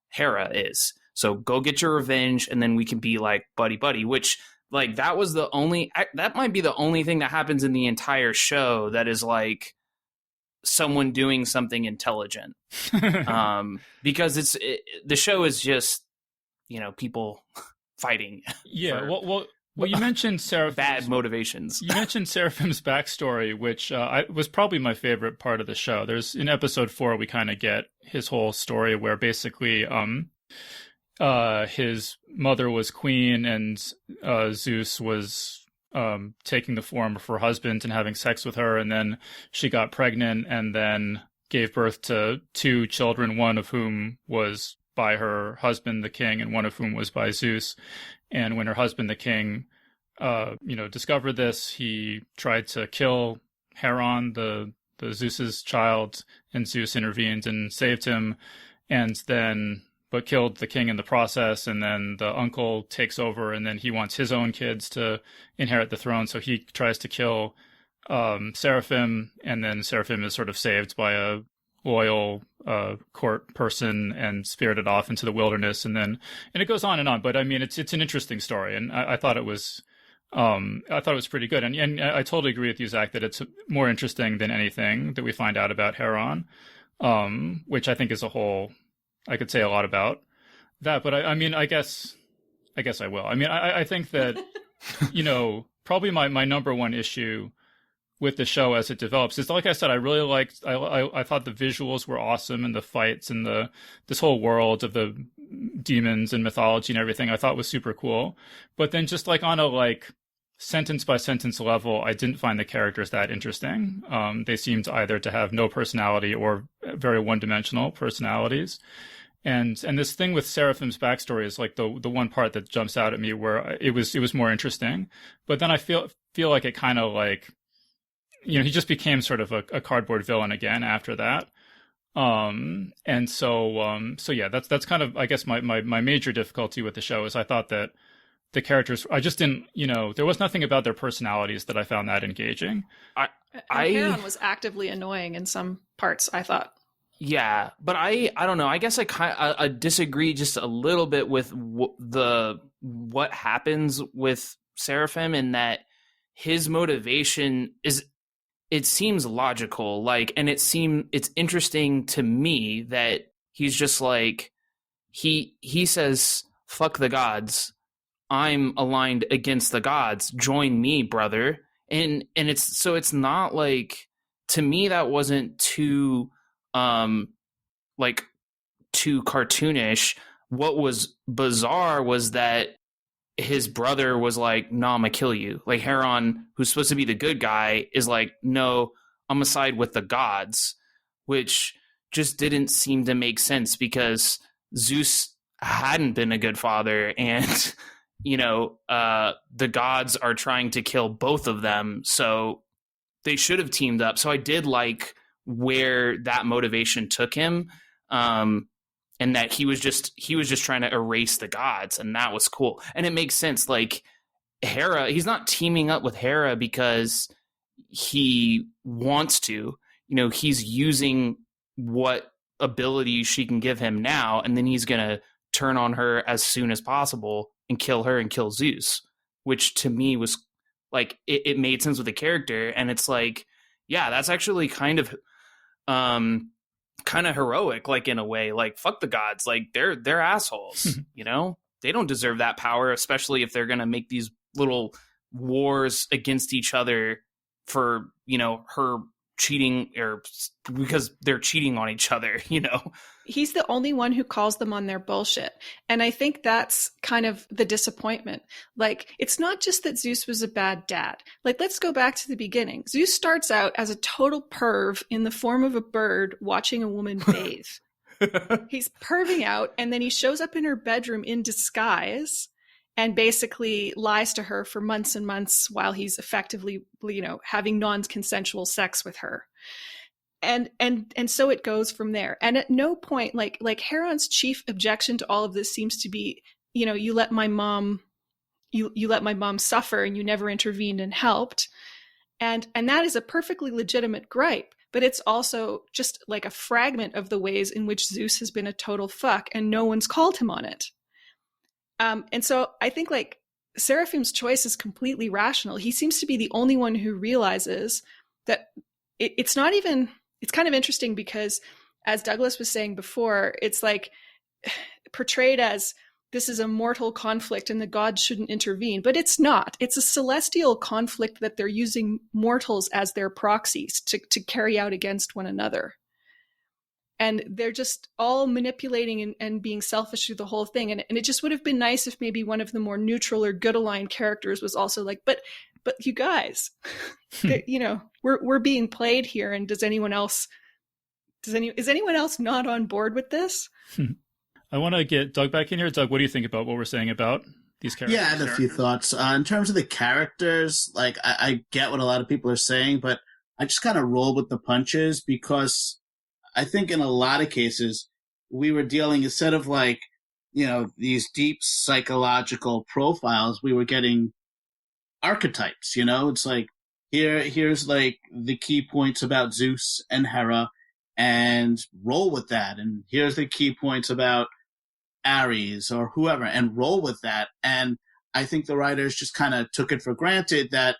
Hera is. So go get your revenge, and then we can be buddy, which that might be the only thing that happens in the entire show that is someone doing something intelligent. Because the show is just, people fighting. Yeah. Well, you mentioned Seraphim's bad motivations. You mentioned Seraphim's backstory, which was probably my favorite part of the show. There's in episode 4, we kind of get his whole story where basically, his mother was queen, and Zeus was taking the form of her husband and having sex with her, and then she got pregnant and then gave birth to 2 children, one of whom was by her husband, the king, and one of whom was by Zeus. And when her husband, the king, discovered this, he tried to kill Heron, the Zeus's child, and Zeus intervened and saved him, but killed the king in the process. And then the uncle takes over, and then he wants his own kids to inherit the throne, so he tries to kill Seraphim, and then Seraphim is sort of saved by a loyal court person and spirited off into the wilderness, and it goes on and on. But I mean, it's an interesting story, and I thought it was pretty good. And I totally agree with you, Zach, that it's more interesting than anything that we find out about Heron, which I think as a whole, I could say a lot about that. But I guess I will. I mean, I think that, probably my number one issue with the show as it develops is, like I said, I really liked, I thought the visuals were awesome, and the fights and this whole world of the demons and mythology and everything I thought was super cool. But then just like on a sentence by sentence level, I didn't find the characters that interesting. They seemed either to have no personality or very one-dimensional personalities. And this thing with Seraphim's backstory is like the one part that jumps out at me where it was more interesting. But then I feel like it kind of he just became sort of a cardboard villain again after that. So yeah, that's kind of, I guess, my major difficulty with the show is I thought that the characters, I just didn't, there was nothing about their personalities that I found that engaging. Heron was actively annoying in some parts, I thought. Yeah, but I don't know. I guess I disagree just a little bit with what happens with Seraphim, in that his motivation it seems logical, and it's interesting to me that he's just he says, fuck the gods, I'm aligned against the gods, join me, brother. And it's not to me that wasn't too too cartoonish. What was bizarre was that his brother was like, no, I'm gonna kill you. Heron, who's supposed to be the good guy, is like, no, I'm gonna side with the gods, which just didn't seem to make sense, because Zeus hadn't been a good father, and the gods are trying to kill both of them, so they should have teamed up. So I did like where that motivation took him, and that he was just trying to erase the gods, and that was cool. And it makes sense. Hera, he's not teaming up with Hera because he wants to. He's using what ability she can give him now, and then he's gonna turn on her as soon as possible and kill her and kill Zeus, which to me was it made sense with the character. And it's yeah, that's actually kind of heroic, in a way. Fuck the gods, they're assholes. They don't deserve that power, especially if they're gonna make these little wars against each other for her cheating, or because they're cheating on each other. He's the only one who calls them on their bullshit, and I think that's kind of the disappointment. It's not just that Zeus was a bad dad. Let's go back to the beginning. Zeus starts out as a total perv in the form of a bird watching a woman bathe. He's perving out, and then he shows up in her bedroom in disguise and basically lies to her for months and months while he's effectively, having non-consensual sex with her. And so it goes from there. And at no point, Heron's chief objection to all of this seems to be, you let my mom suffer, and you never intervened and helped. And that is a perfectly legitimate gripe, but it's also just a fragment of the ways in which Zeus has been a total fuck, and no one's called him on it. And so I think Seraphim's choice is completely rational. He seems to be the only one who realizes that it's not even, it's kind of interesting because, as Douglas was saying before, it's portrayed as this is a mortal conflict and the gods shouldn't intervene, but it's not. It's a celestial conflict that they're using mortals as their proxies to carry out against one another. and they're just all manipulating and being selfish through the whole thing. And it just would have been nice if maybe one of the more neutral or good aligned characters was also like, but you guys, we're being played here. And is anyone else not on board with this? I want to get Doug back in here. Doug, what do you think about what we're saying about these characters? Yeah, I had a few thoughts. In terms of the characters, like, I get what a lot of people are saying, but I just kind of roll with the punches, because I think in a lot of cases, we were dealing, instead of like, these deep psychological profiles, we were getting archetypes, It's like, here's like the key points about Zeus and Hera, and roll with that. And here's the key points about Ares or whoever, and roll with that. And I think the writers just kind of took it for granted that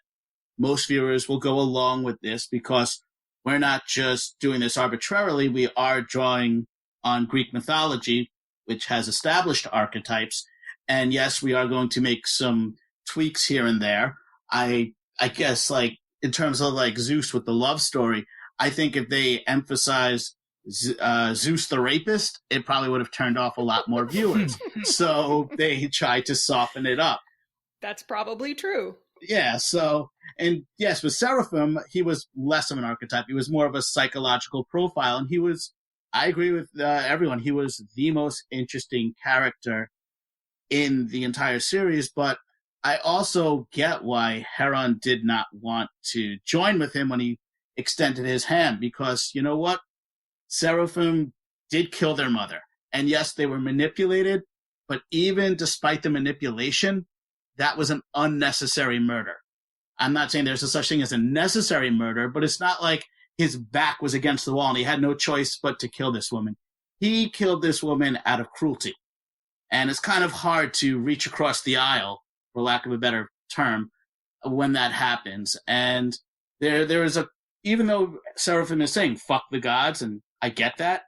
most viewers will go along with this, because we're not just doing this arbitrarily. We are drawing on Greek mythology, which has established archetypes. And yes, we are going to make some tweaks here and there. I guess, like, in terms of like Zeus with the love story, I think if they emphasized Zeus the rapist, it probably would have turned off a lot more viewers. So they tried to soften it up. That's probably true. Yeah, so, and yes, with Seraphim, he was less of an archetype. He was more of a psychological profile, and he was, I agree with everyone, he was the most interesting character in the entire series, but I also get why Heron did not want to join with him when he extended his hand, because, you know what? Seraphim did kill their mother. And yes, they were manipulated, but even despite the manipulation, that was an unnecessary murder. I'm not saying there's a such thing as a necessary murder, but it's not like his back was against the wall and he had no choice but to kill this woman. He killed this woman out of cruelty. And it's kind of hard to reach across the aisle, for lack of a better term, when that happens. And there is even though Seraphim is saying, fuck the gods, and I get that,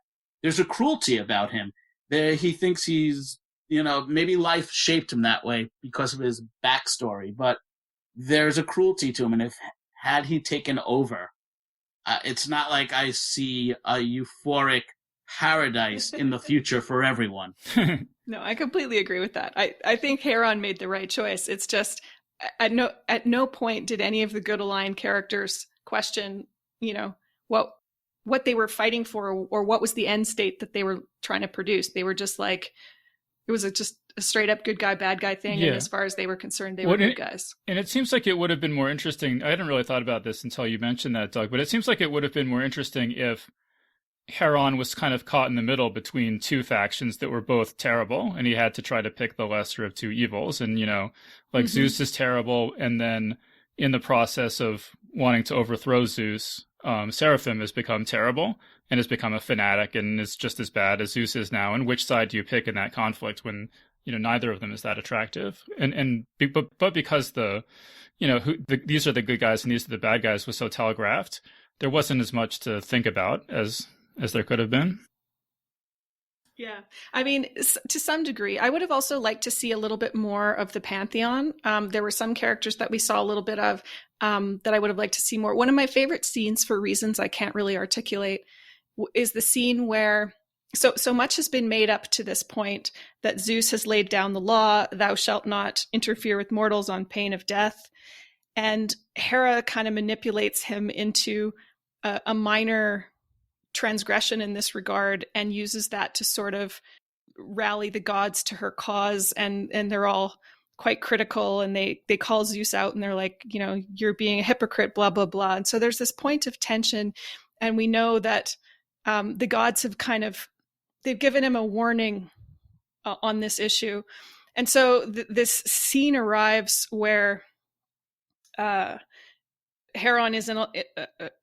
there's a cruelty about him. He thinks he's, maybe life shaped him that way because of his backstory, but there's a cruelty to him. And had he taken over, it's not like I see a euphoric paradise in the future for everyone. No, I completely agree with that. I think Heron made the right choice. It's just, at no point did any of the good aligned characters question, what they were fighting for, or what was the end state that they were trying to produce. They were just like, it was just a straight up good guy, bad guy thing. Yeah. And as far as they were concerned, they were good guys. And it seems like it would have been more interesting. I hadn't really thought about this until you mentioned that, Doug, but it seems like it would have been more interesting if Heron was kind of caught in the middle between two factions that were both terrible, and he had to try to pick the lesser of two evils. And, Zeus is terrible, and then in the process of wanting to overthrow Zeus, Seraphim has become terrible and has become a fanatic and is just as bad as Zeus is now. And which side do you pick in that conflict when, neither of them is that attractive? But because these are the good guys and these are the bad guys was so telegraphed, there wasn't as much to think about as there could have been. Yeah. I mean, to some degree, I would have also liked to see a little bit more of the Pantheon. There were some characters that we saw a little bit of that I would have liked to see more. One of my favorite scenes, for reasons I can't really articulate, is the scene where so much has been made up to this point that Zeus has laid down the law, thou shalt not interfere with mortals on pain of death. And Hera kind of manipulates him into a minor transgression in this regard and uses that to sort of rally the gods to her cause, and they're all quite critical, and they call Zeus out, and they're like, you're being a hypocrite, blah blah blah. And so there's this point of tension, and we know that the gods have they've given him a warning on this issue. And so this scene arrives where Heron is in a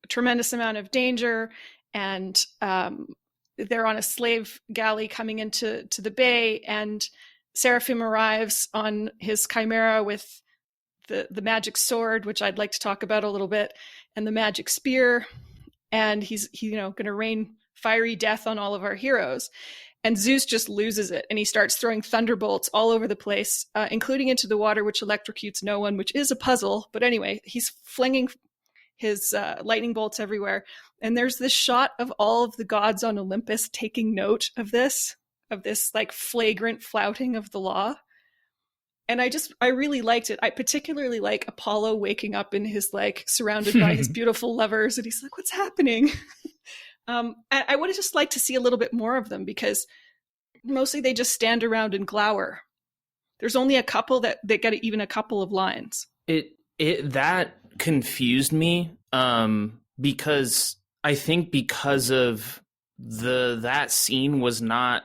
tremendous amount of danger, and they're on a slave galley coming into the bay, and Seraphim arrives on his chimera with the magic sword, which I'd like to talk about a little bit, and the magic spear, and he's going to rain fiery death on all of our heroes. And Zeus just loses it, and he starts throwing thunderbolts all over the place, including into the water, which electrocutes no one, which is a puzzle. But anyway, he's flinging his lightning bolts everywhere. And there's this shot of all of the gods on Olympus taking note of this like flagrant flouting of the law. And I really liked it. I particularly like Apollo waking up in his like surrounded by his beautiful lovers, and he's like, "What's happening?" I would have just liked to see a little bit more of them, because mostly they just stand around and glower. There's only a couple that get even a couple of lines. That confused me, because I think because of that scene was not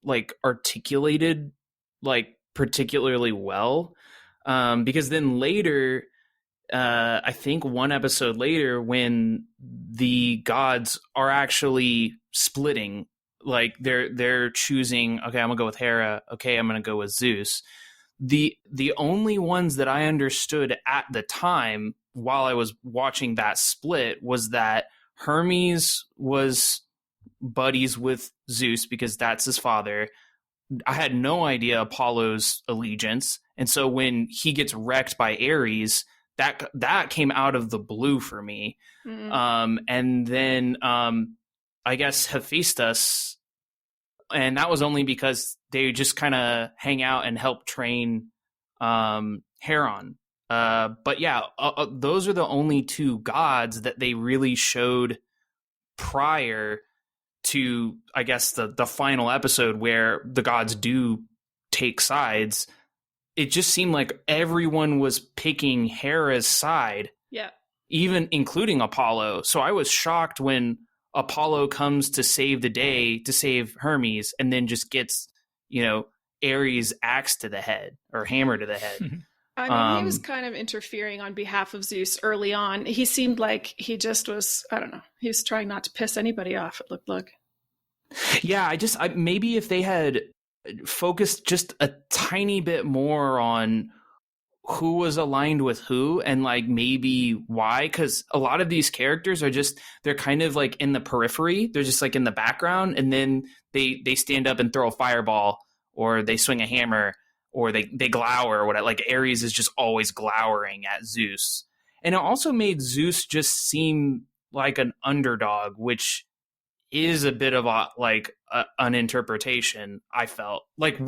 like articulated like particularly well, because then later, I think one episode later, when the gods are actually splitting, like they're choosing, okay, I'm gonna go with Hera, okay, I'm gonna go with Zeus. The only ones that I understood at the time while I was watching that split was that Hermes was buddies with Zeus because that's his father. I had no idea Apollo's allegiance. And so when he gets wrecked by Ares, that came out of the blue for me. Mm-hmm. And then I guess Hephaestus, and that was only because they just kind of hang out and help train Heron. But yeah, those are the only two gods that they really showed prior to, I guess, the final episode where the gods do take sides. It just seemed like everyone was picking Hera's side. Yeah. Even including Apollo. So I was shocked when Apollo comes to save the day, to save Hermes, and then just gets, Ares' axe to the head or hammer to the head. I mean, he was kind of interfering on behalf of Zeus early on. He seemed like he just was, I don't know, he was trying not to piss anybody off, it looked like. Yeah, maybe if they had focused just a tiny bit more on who was aligned with who and like maybe why, because a lot of these characters are just, they're kind of like in the periphery. They're just like in the background, and then they stand up and throw a fireball, or they swing a hammer, or they glower or whatever. Like Ares is just always glowering at Zeus. And it also made Zeus just seem like an underdog, which is a bit of an interpretation. I felt like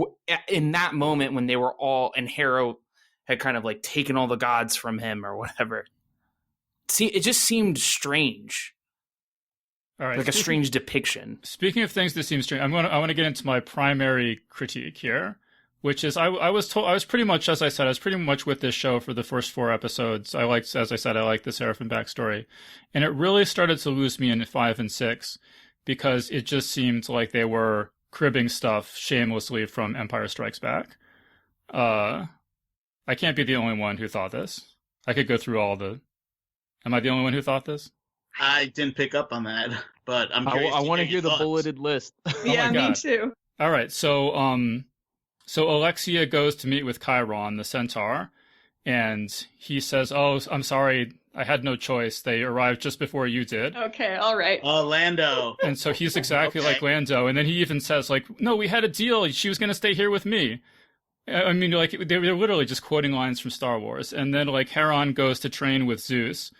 in that moment when they were all, and Hera had kind of like taken all the gods from him or whatever. See, it just seemed strange. All right, like a strange depiction. Speaking of things that seem strange, I want to get into my primary critique here, which is I was pretty much, as I said, I was pretty much with this show for the first 4 episodes. I liked the Seraphim backstory, and it really started to lose me in 5 and 6 because it just seemed like they were cribbing stuff shamelessly from Empire Strikes Back. I can't be the only one who thought this. I could go through Am I the only one who thought this? I didn't pick up on that, but I'm curious. I want to hear the bulleted list. Yeah, me too. All right, so Alexia goes to meet with Chiron, the centaur, and he says, "Oh, I'm sorry, I had no choice. They arrived just before you did." Okay, all right. Oh, Lando. And so he's exactly like Lando, and then he even says, like, "No, we had a deal. She was going to stay here with me." I mean, like, they're literally just quoting lines from Star Wars. And then, like, Heron goes to train with Zeus,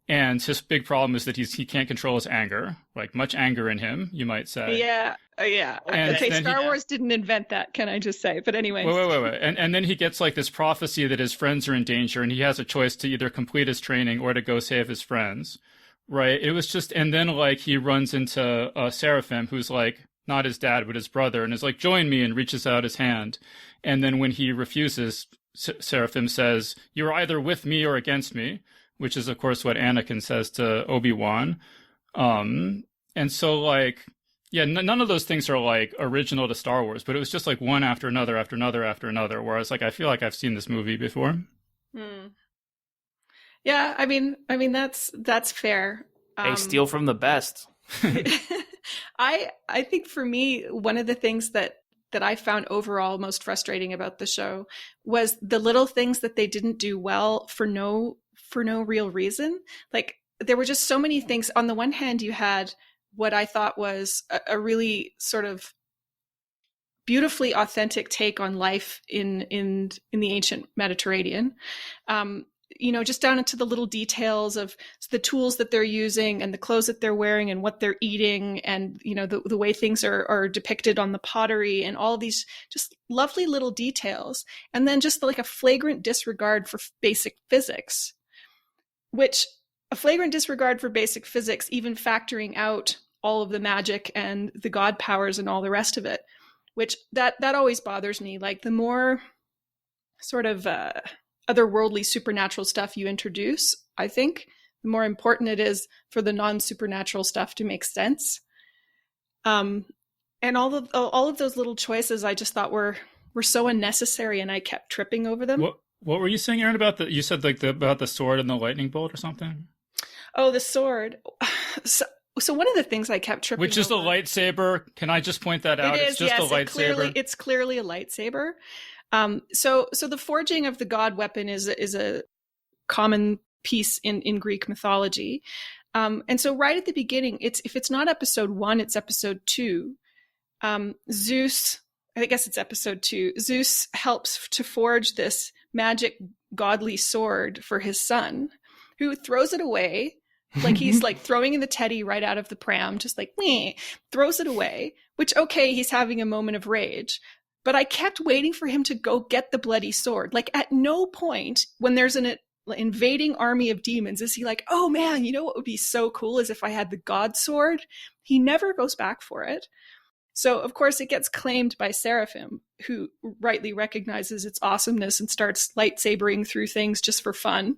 and his big problem is that he can't control his anger, like, much anger in him, you might say. Yeah, yeah. And okay, Star Wars didn't invent that, can I just say? But anyway. Wait. And then he gets, like, this prophecy that his friends are in danger, and he has a choice to either complete his training or to go save his friends, right? It was just, and then, like, he runs into Seraphim, who's, like, not his dad, but his brother, and is like, "Join me," and reaches out his hand. And then when he refuses, Seraphim says, "You're either with me or against me," which is, of course, what Anakin says to Obi-Wan. And so, like, yeah, none of those things are, like, original to Star Wars, but it was just, like, one after another, after another, after another, whereas, like, I feel like I've seen this movie before. Yeah, I mean, that's fair. They steal from the best. I think for me, one of the things that I found overall most frustrating about the show was the little things that they didn't do well for no real reason. Like, there were just so many things. On the one hand, you had what I thought was a really sort of beautifully authentic take on life in the ancient Mediterranean. just down into the little details of the tools that they're using and the clothes that they're wearing and what they're eating and, the way things are depicted on the pottery and all of these just lovely little details. And then just like a flagrant disregard for basic physics, even factoring out all of the magic and the god powers and all the rest of it, which that always bothers me. Like the more sort of otherworldly supernatural stuff you introduce, I think the more important it is for the non-supernatural stuff to make sense. And all of those little choices I just thought were so unnecessary, and I kept tripping over them. What were you saying, Erin, about you said about the sword and the lightning bolt or something? Oh, the sword. So one of the things I kept tripping over... Which is a lightsaber. Can I just point that out? It's just a lightsaber. It's clearly a lightsaber. So the forging of the god weapon is a common piece in Greek mythology. And so right at the beginning, if it's not episode 1, it's episode 2. Zeus, I guess it's episode 2. Zeus helps to forge this magic godly sword for his son, who throws it away. Like he's like throwing in the teddy right out of the pram, just like, meh, throws it away, which, okay, he's having a moment of rage. But I kept waiting for him to go get the bloody sword. Like at no point when there's an invading army of demons is he like, oh man, what would be so cool is if I had the god sword. He never goes back for it. So of course it gets claimed by Seraphim, who rightly recognizes its awesomeness and starts lightsabering through things just for fun.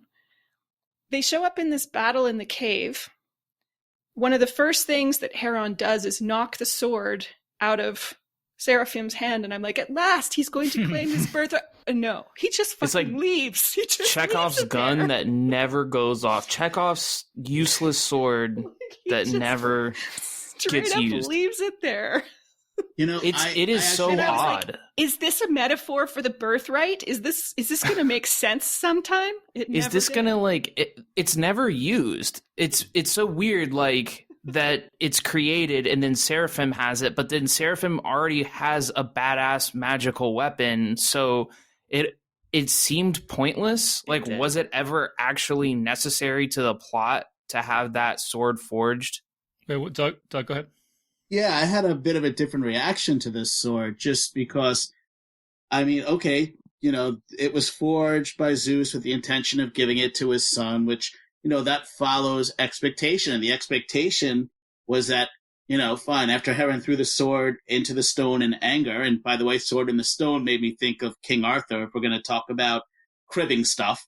They show up in this battle in the cave. One of the first things that Heron does is knock the sword out of Seraphim's hand, and I'm like, at last he's going to claim his birthright. No, he just fucking leaves. He just Chekhov's gun that never goes off. Chekhov's useless sword that never gets used. Leaves it there. It is so odd. Like, is this a metaphor for the birthright? Is this going to make sense sometime? Is this going to it's never used. It's so weird that it's created and then Seraphim has it, but then Seraphim already has a badass magical weapon. So it seemed pointless. Was it ever actually necessary to the plot to have that sword forged? Wait, Doug, go ahead. Yeah, I had a bit of a different reaction to this sword just because, okay, it was forged by Zeus with the intention of giving it to his son, which, that follows expectation. And the expectation was that, fine, after Heron threw the sword into the stone in anger, and by the way, sword in the stone made me think of King Arthur if we're going to talk about cribbing stuff.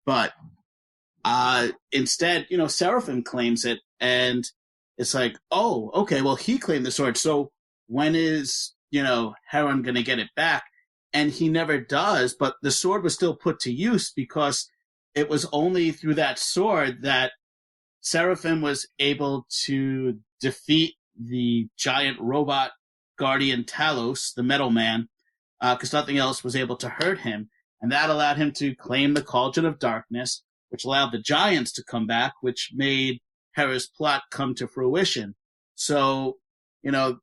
But instead, Seraphim claims it, and it's like, oh, okay, well, he claimed the sword. So when is, Heron going to get it back? And he never does, but the sword was still put to use because it was only through that sword that Seraphim was able to defeat the giant robot guardian Talos, the Metal Man, because nothing else was able to hurt him. And that allowed him to claim the Cauldron of Darkness, which allowed the giants to come back, which made Hera's plot come to fruition. So, there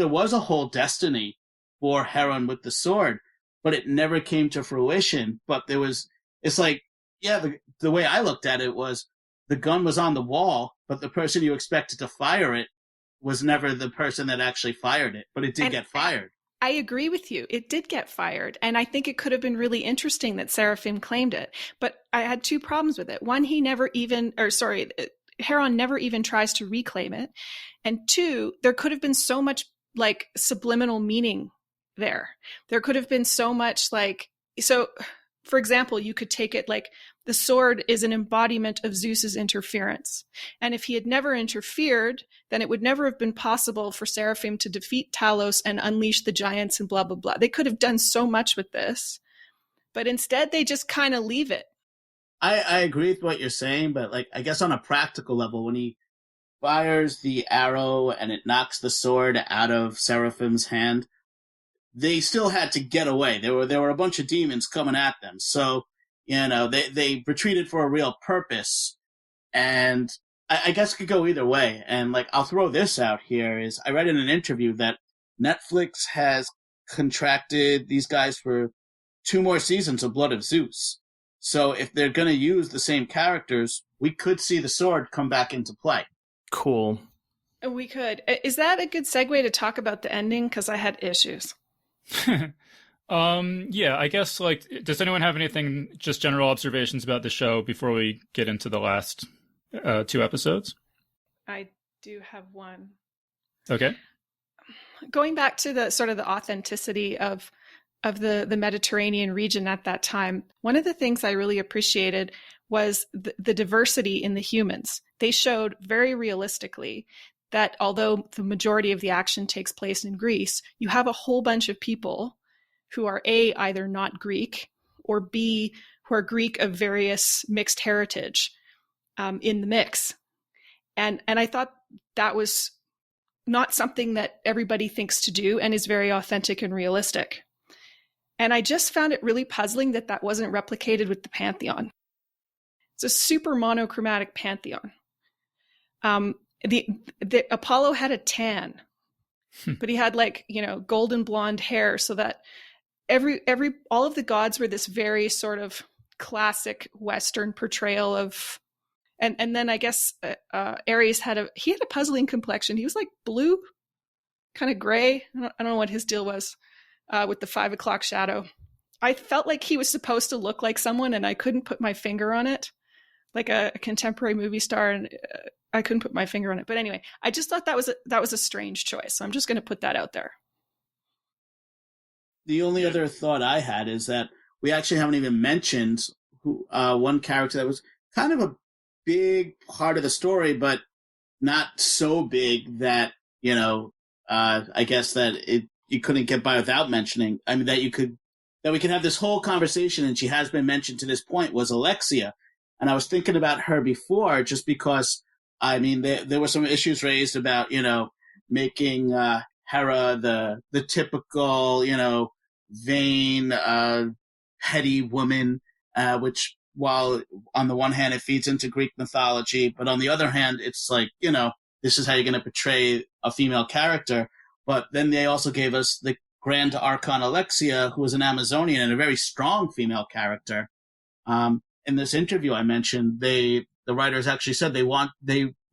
was a whole destiny for Heron with the sword, but it never came to fruition. But it's like, yeah, the way I looked at it was the gun was on the wall, but the person you expected to fire it was never the person that actually fired it, but it did get fired. I agree with you. It did get fired. And I think it could have been really interesting that Seraphim claimed it. But I had 2 problems with it. One, Heron never even tries to reclaim it. And 2, there could have been so much subliminal meaning there. There could have been so much for example, you could take it the sword is an embodiment of Zeus's interference. And if he had never interfered, then it would never have been possible for Seraphim to defeat Talos and unleash the giants and blah, blah, blah. They could have done so much with this, but instead they just kind of leave it. I agree with what you're saying, but I guess on a practical level, when he fires the arrow and it knocks the sword out of Seraphim's hand, they still had to get away. There were a bunch of demons coming at them. So, they retreated for a real purpose. And I guess it could go either way. And I'll throw this out here is I read in an interview that Netflix has contracted these guys for 2 more seasons of Blood of Zeus. So if they're going to use the same characters, we could see the sword come back into play. Cool. We could. Is that a good segue to talk about the ending? Because I had issues. Yeah, I guess, like, does anyone have anything, just general observations about the show before we get into the last 2 episodes? I do have one. Okay. Going back to the sort of the authenticity of the Mediterranean region at that time, one of the things I really appreciated was the diversity in the humans. They showed very realistically that although the majority of the action takes place in Greece, you have a whole bunch of people who are A, either not Greek, or B, who are Greek of various mixed heritage in the mix. And I thought that was not something that everybody thinks to do and is very authentic and realistic. And I just found it really puzzling that that wasn't replicated with the Pantheon. It's a super monochromatic Pantheon. The Apollo had a tan, but he had, like, golden blonde hair, so that all of the gods were this very sort of classic Western portrayal of, and then I guess Ares had a puzzling complexion. He was like blue, kind of gray. I don't know what his deal was with the 5 o'clock shadow. I felt like he was supposed to look like someone, and I couldn't put my finger on it, like a contemporary movie star, and I couldn't put my finger on it. But anyway, I just thought that was a strange choice. So I'm just going to put that out there. The only other thought I had is that we actually haven't even mentioned one character that was kind of a big part of the story, but not so big that, I guess that you couldn't get by without mentioning. I mean, that we could have this whole conversation, and she has been mentioned to this point, was Alexia. And I was thinking about her before, just because, I mean, there were some issues raised about, making Hera the typical, vain, petty woman, which, while on the one hand it feeds into Greek mythology, but on the other hand, it's like, this is how you're going to portray a female character. But then they also gave us the Grand Archon Alexia, who was an Amazonian and a very strong female character. In this interview I mentioned, the writers actually said they were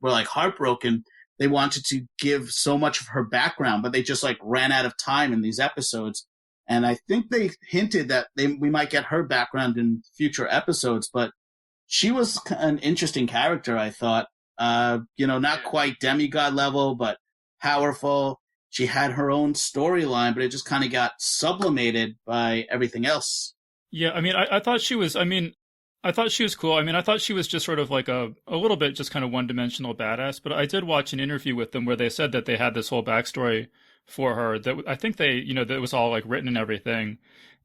like heartbroken. They wanted to give so much of her background, but they just like ran out of time in these episodes. And I think they hinted that we might get her background in future episodes, but she was an interesting character, I thought. Not quite demigod level, but powerful. She had her own storyline, but it just kind of got sublimated by everything else. Yeah, I mean, I thought she was, I thought she was cool. I mean, I thought she was just sort of like a little bit just kind of one-dimensional badass, but I did watch an interview with them where they said that they had this whole backstory for her that I think they, that it was all like written and everything,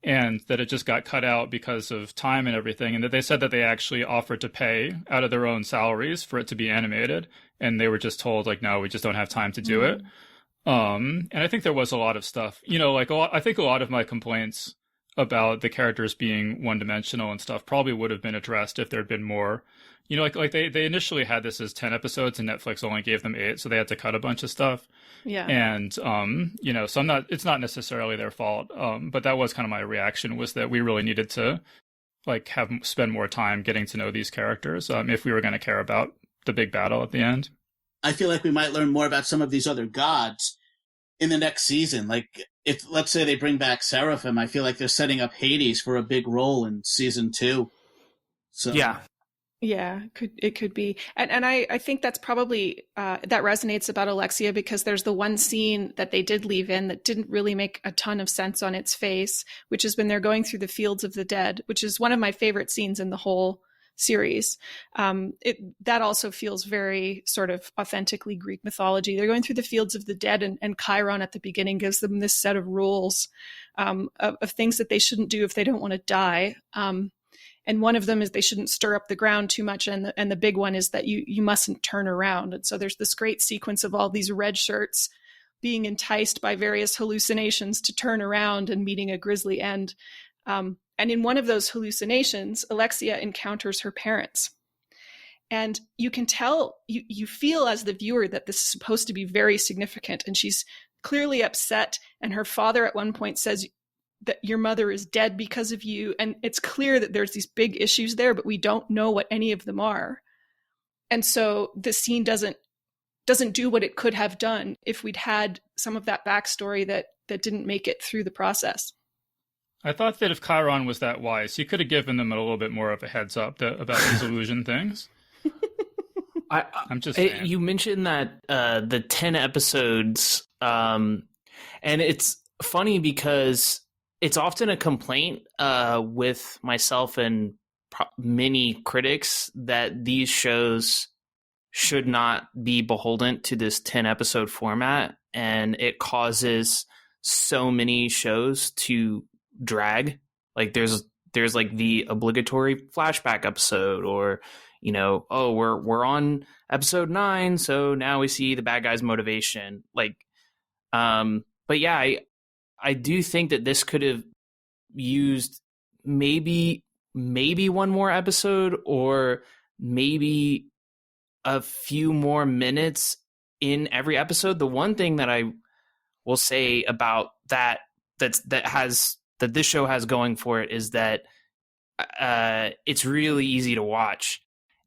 and that it just got cut out because of time and everything, and that they said that they actually offered to pay out of their own salaries for it to be animated, and they were just told, like, no, we just don't have time to do it. And I think there was a lot of stuff, I think a lot of my complaints about the characters being one-dimensional and stuff probably would have been addressed if there'd been more. They initially had this as 10 episodes and Netflix only gave them 8, so they had to cut a bunch of stuff. Yeah. And, so it's not necessarily their fault. But that was kind of my reaction, was that we really needed to spend more time getting to know these characters if we were going to care about the big battle at the end. I feel like we might learn more about some of these other gods in the next season. Like, if, let's say, they bring back Seraphim, I feel like they're setting up Hades for a big role in season 2. So Yeah, it could be. And I think that's probably, that resonates about Alexia, because there's the one scene that they did leave in that didn't really make a ton of sense on its face, which is when they're going through the fields of the dead, which is one of my favorite scenes in the whole series. That also feels very sort of authentically Greek mythology. They're going through the fields of the dead, and Chiron at the beginning gives them this set of rules of things that they shouldn't do if they don't want to die. And one of them is they shouldn't stir up the ground too much. And the big one is that you mustn't turn around. And so there's this great sequence of all these red shirts being enticed by various hallucinations to turn around and meeting a grisly end. And in one of those hallucinations, Alexia encounters her parents. And you can tell, you feel as the viewer that this is supposed to be very significant. And she's clearly upset. And her father at one point says, that your mother is dead because of you. And it's clear that there's these big issues there, but we don't know what any of them are. And so the scene doesn't do what it could have done if we'd had some of that backstory that didn't make it through the process. I thought that if Chiron was that wise, he could have given them a little bit more of a heads up about these illusion things. I'm just saying. You mentioned that the 10 episodes, and it's funny because it's often a complaint with myself and many critics that these shows should not be beholden to this 10 episode format, and it causes so many shows to drag. Like there's like the obligatory flashback episode, or we're on episode 9, so now we see the bad guy's motivation. Like but yeah, I do think that this could have used maybe one more episode, or maybe a few more minutes in every episode. The one thing that I will say about that this show has going for it is that it's really easy to watch.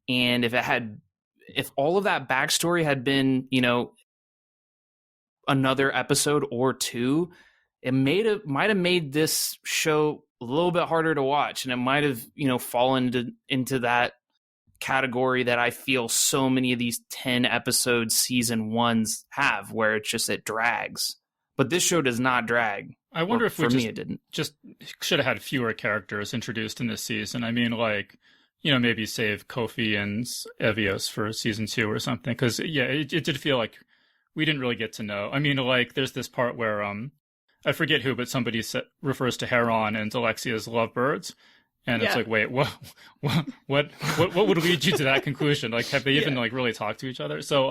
And if all of that backstory had been, another episode or two, it might have made this show a little bit harder to watch, and it might have, fallen into that category that I feel so many of these 10 episode season ones have, where it drags. But this show does not drag. I wonder if for me it didn't. Just should have had fewer characters introduced in this season. I mean, maybe save Kofi and Evios for season 2 or something. Because it did feel like we didn't really get to know. I mean, there's this part where I forget who, but somebody refers to Heron and Alexia as lovebirds. And it's like, wait, what would lead you to that conclusion? Like, have they even really talked to each other? So,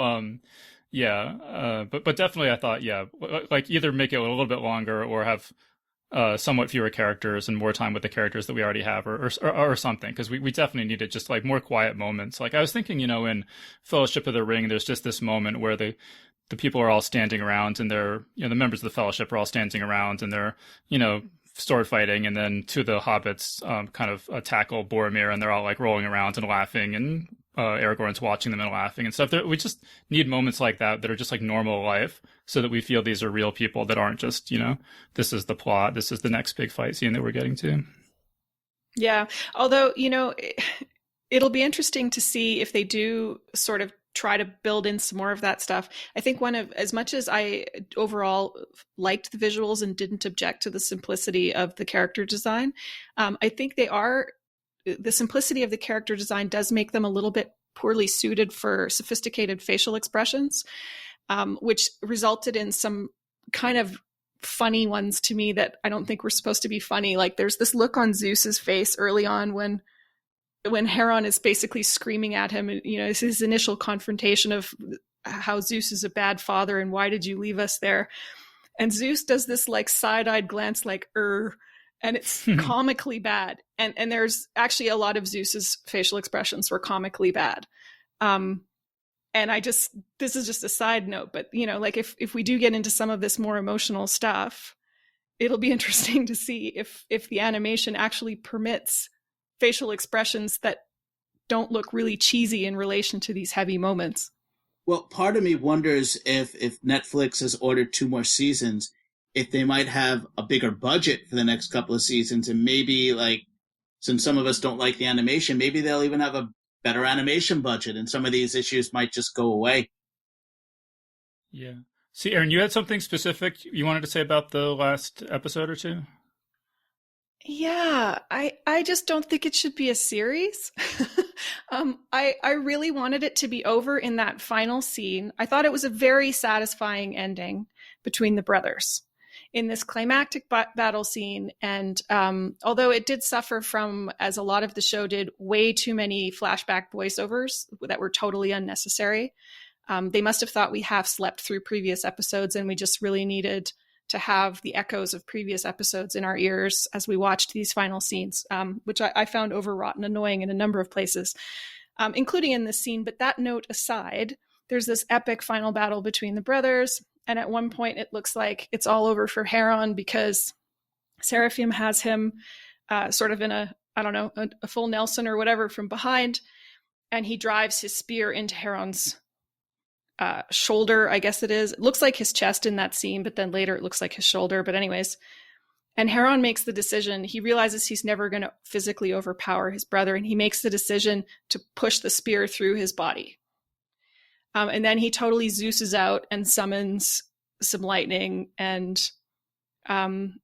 but definitely I thought, either make it a little bit longer or have somewhat fewer characters and more time with the characters that we already have, or something. Because we definitely needed just more quiet moments. Like I was thinking, in Fellowship of the Ring, there's just this moment where the people are all standing around, and they're, the members of the Fellowship are all standing around, and they're, sword fighting, and then two of the hobbits kind of tackle Boromir, and they're all rolling around and laughing, and Aragorn's watching them and laughing and stuff. We just need moments like that are just normal life, so that we feel these are real people that aren't just, this is the plot, this is the next big fight scene that we're getting to. Yeah. Although, it'll be interesting to see if they do sort of try to build in some more of that stuff. I think as much as I overall liked the visuals and didn't object to the simplicity of the character design, I think the simplicity of the character design does make them a little bit poorly suited for sophisticated facial expressions, which resulted in some kind of funny ones to me that I don't think were supposed to be funny. Like there's this look on Zeus's face early on when Heron is basically screaming at him, and it's his initial confrontation of how Zeus is a bad father and why did you leave us there? And Zeus does this side-eyed glance and it's comically bad. And there's actually a lot of Zeus's facial expressions were comically bad. And this is just a side note, but if we do get into some of this more emotional stuff, it'll be interesting to see if the animation actually permits facial expressions that don't look really cheesy in relation to these heavy moments. Well, part of me wonders if Netflix has ordered 2 more seasons, if they might have a bigger budget for the next couple of seasons, and maybe since some of us don't like the animation, maybe they'll even have a better animation budget and some of these issues might just go away. Yeah. See, Erin, you had something specific you wanted to say about the last episode or two? Yeah, I just don't think it should be a series. I really wanted it to be over in that final scene. I thought it was a very satisfying ending between the brothers in this climactic battle scene. And although it did suffer from, as a lot of the show did, way too many flashback voiceovers that were totally unnecessary, they must have thought we half slept through previous episodes, and we just really needed to have the echoes of previous episodes in our ears as we watched these final scenes, which I found overwrought and annoying in a number of places, including in this scene. But that note aside, there's this epic final battle between the brothers. And at one point, it looks like it's all over for Heron because Seraphim has him sort of in a full Nelson or whatever from behind, and he drives his spear into Heron's shoulder, I guess it is. It looks like his chest in that scene, but then later it looks like his shoulder. But anyways, and Heron makes the decision. He realizes he's never going to physically overpower his brother, and he makes the decision to push the spear through his body. And then he totally Zeuses out and summons some lightning, and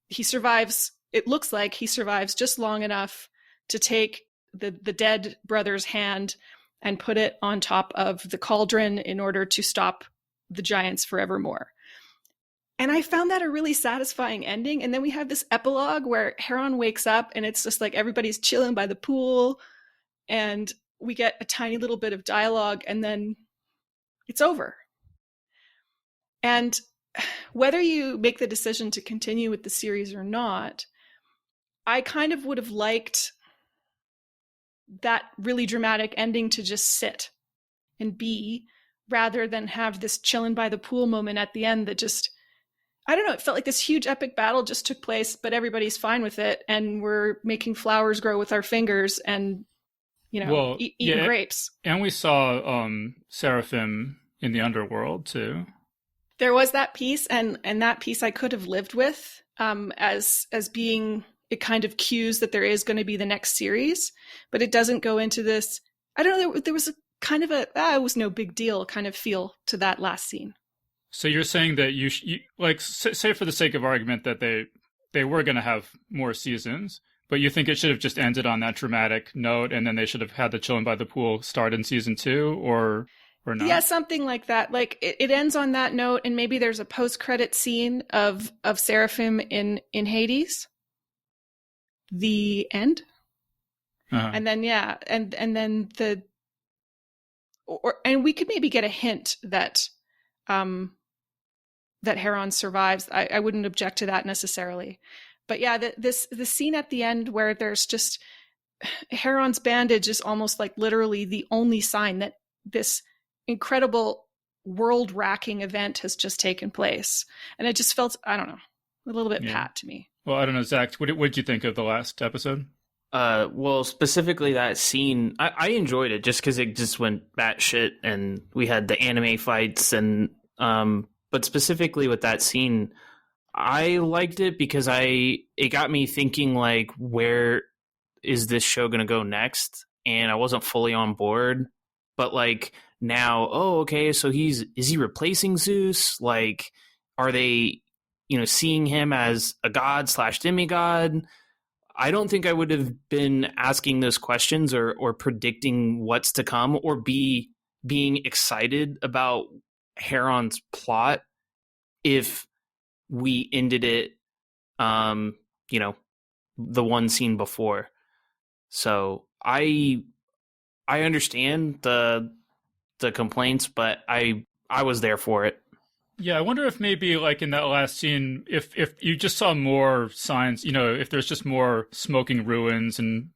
he survives. It looks like he survives just long enough to take the dead brother's hand and put it on top of the cauldron in order to stop the giants forevermore. And I found that a really satisfying ending. And then we have this epilogue where Heron wakes up and it's just like everybody's chilling by the pool, and we get a tiny little bit of dialogue, and then it's over. And whether you make the decision to continue with the series or not, I kind of would have liked that really dramatic ending to just sit and be, rather than have this chilling by the pool moment at the end that just, I don't know, it felt like this huge epic battle just took place, but everybody's fine with it, and we're making flowers grow with our fingers and, eating grapes. And we saw Seraphim in the underworld too. There was that piece, and that piece I could have lived with as being, it kind of cues that there is going to be the next series, but it doesn't go into this. I don't know. There was a kind of it was no big deal kind of feel to that last scene. So you're saying that you like, say for the sake of argument that they were going to have more seasons, but you think it should have just ended on that dramatic note, and then they should have had the chilling by the pool start in season 2, or not? Yeah, something like that. Like it ends on that note, and maybe there's a post-credit scene of Seraphim in Hades. The end. And then and then and we could maybe get a hint that that Heron survives. I wouldn't object to that necessarily, but yeah, the scene at the end where there's just Heron's bandage is almost like literally the only sign that this incredible world-racking event has just taken place, and it just felt, I don't know, a little bit pat to me. Well, I don't know, Zach, what did you think of the last episode? Well, specifically that scene, I enjoyed it just because it just went batshit, and we had the anime fights, and but specifically with that scene, I liked it because it got me thinking, like, where is this show going to go next? And I wasn't fully on board, but like now, okay, so is he replacing Zeus? Like, are they, seeing him as a god / demigod? I don't think I would have been asking those questions or predicting what's to come, or being excited about Heron's plot if we ended it, the one scene before. So I understand the complaints, but I was there for it. Yeah, I wonder if maybe like in that last scene, if you just saw more signs, if there's just more smoking ruins and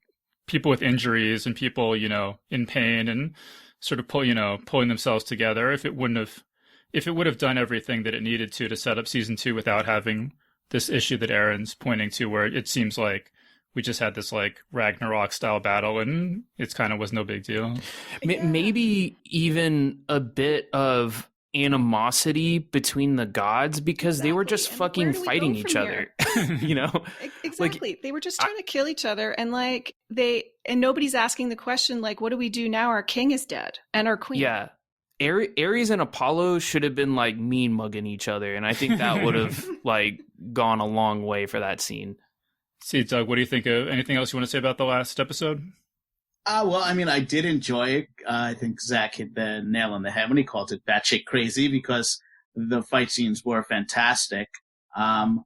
people with injuries and people, in pain and sort of pulling themselves together, if it would have done everything that it needed to set up season 2 without having this issue that Erin's pointing to, where it seems like we just had this like Ragnarok style battle and it kind of was no big deal. Yeah. Maybe even a bit of animosity between the gods, because they were just fucking fighting each other. Exactly. Like, they were just trying to kill each other, and like and nobody's asking the question, like, what do we do now? Our king is dead and our queen. Yeah. Ares and Apollo should have been like mean mugging each other, and I think that would have like gone a long way for that scene. See, Doug, what do you think of anything else you want to say about the last episode? Well, I mean, I did enjoy it. I think Zach hit the nail on the head when he called it batshit crazy, because the fight scenes were fantastic. I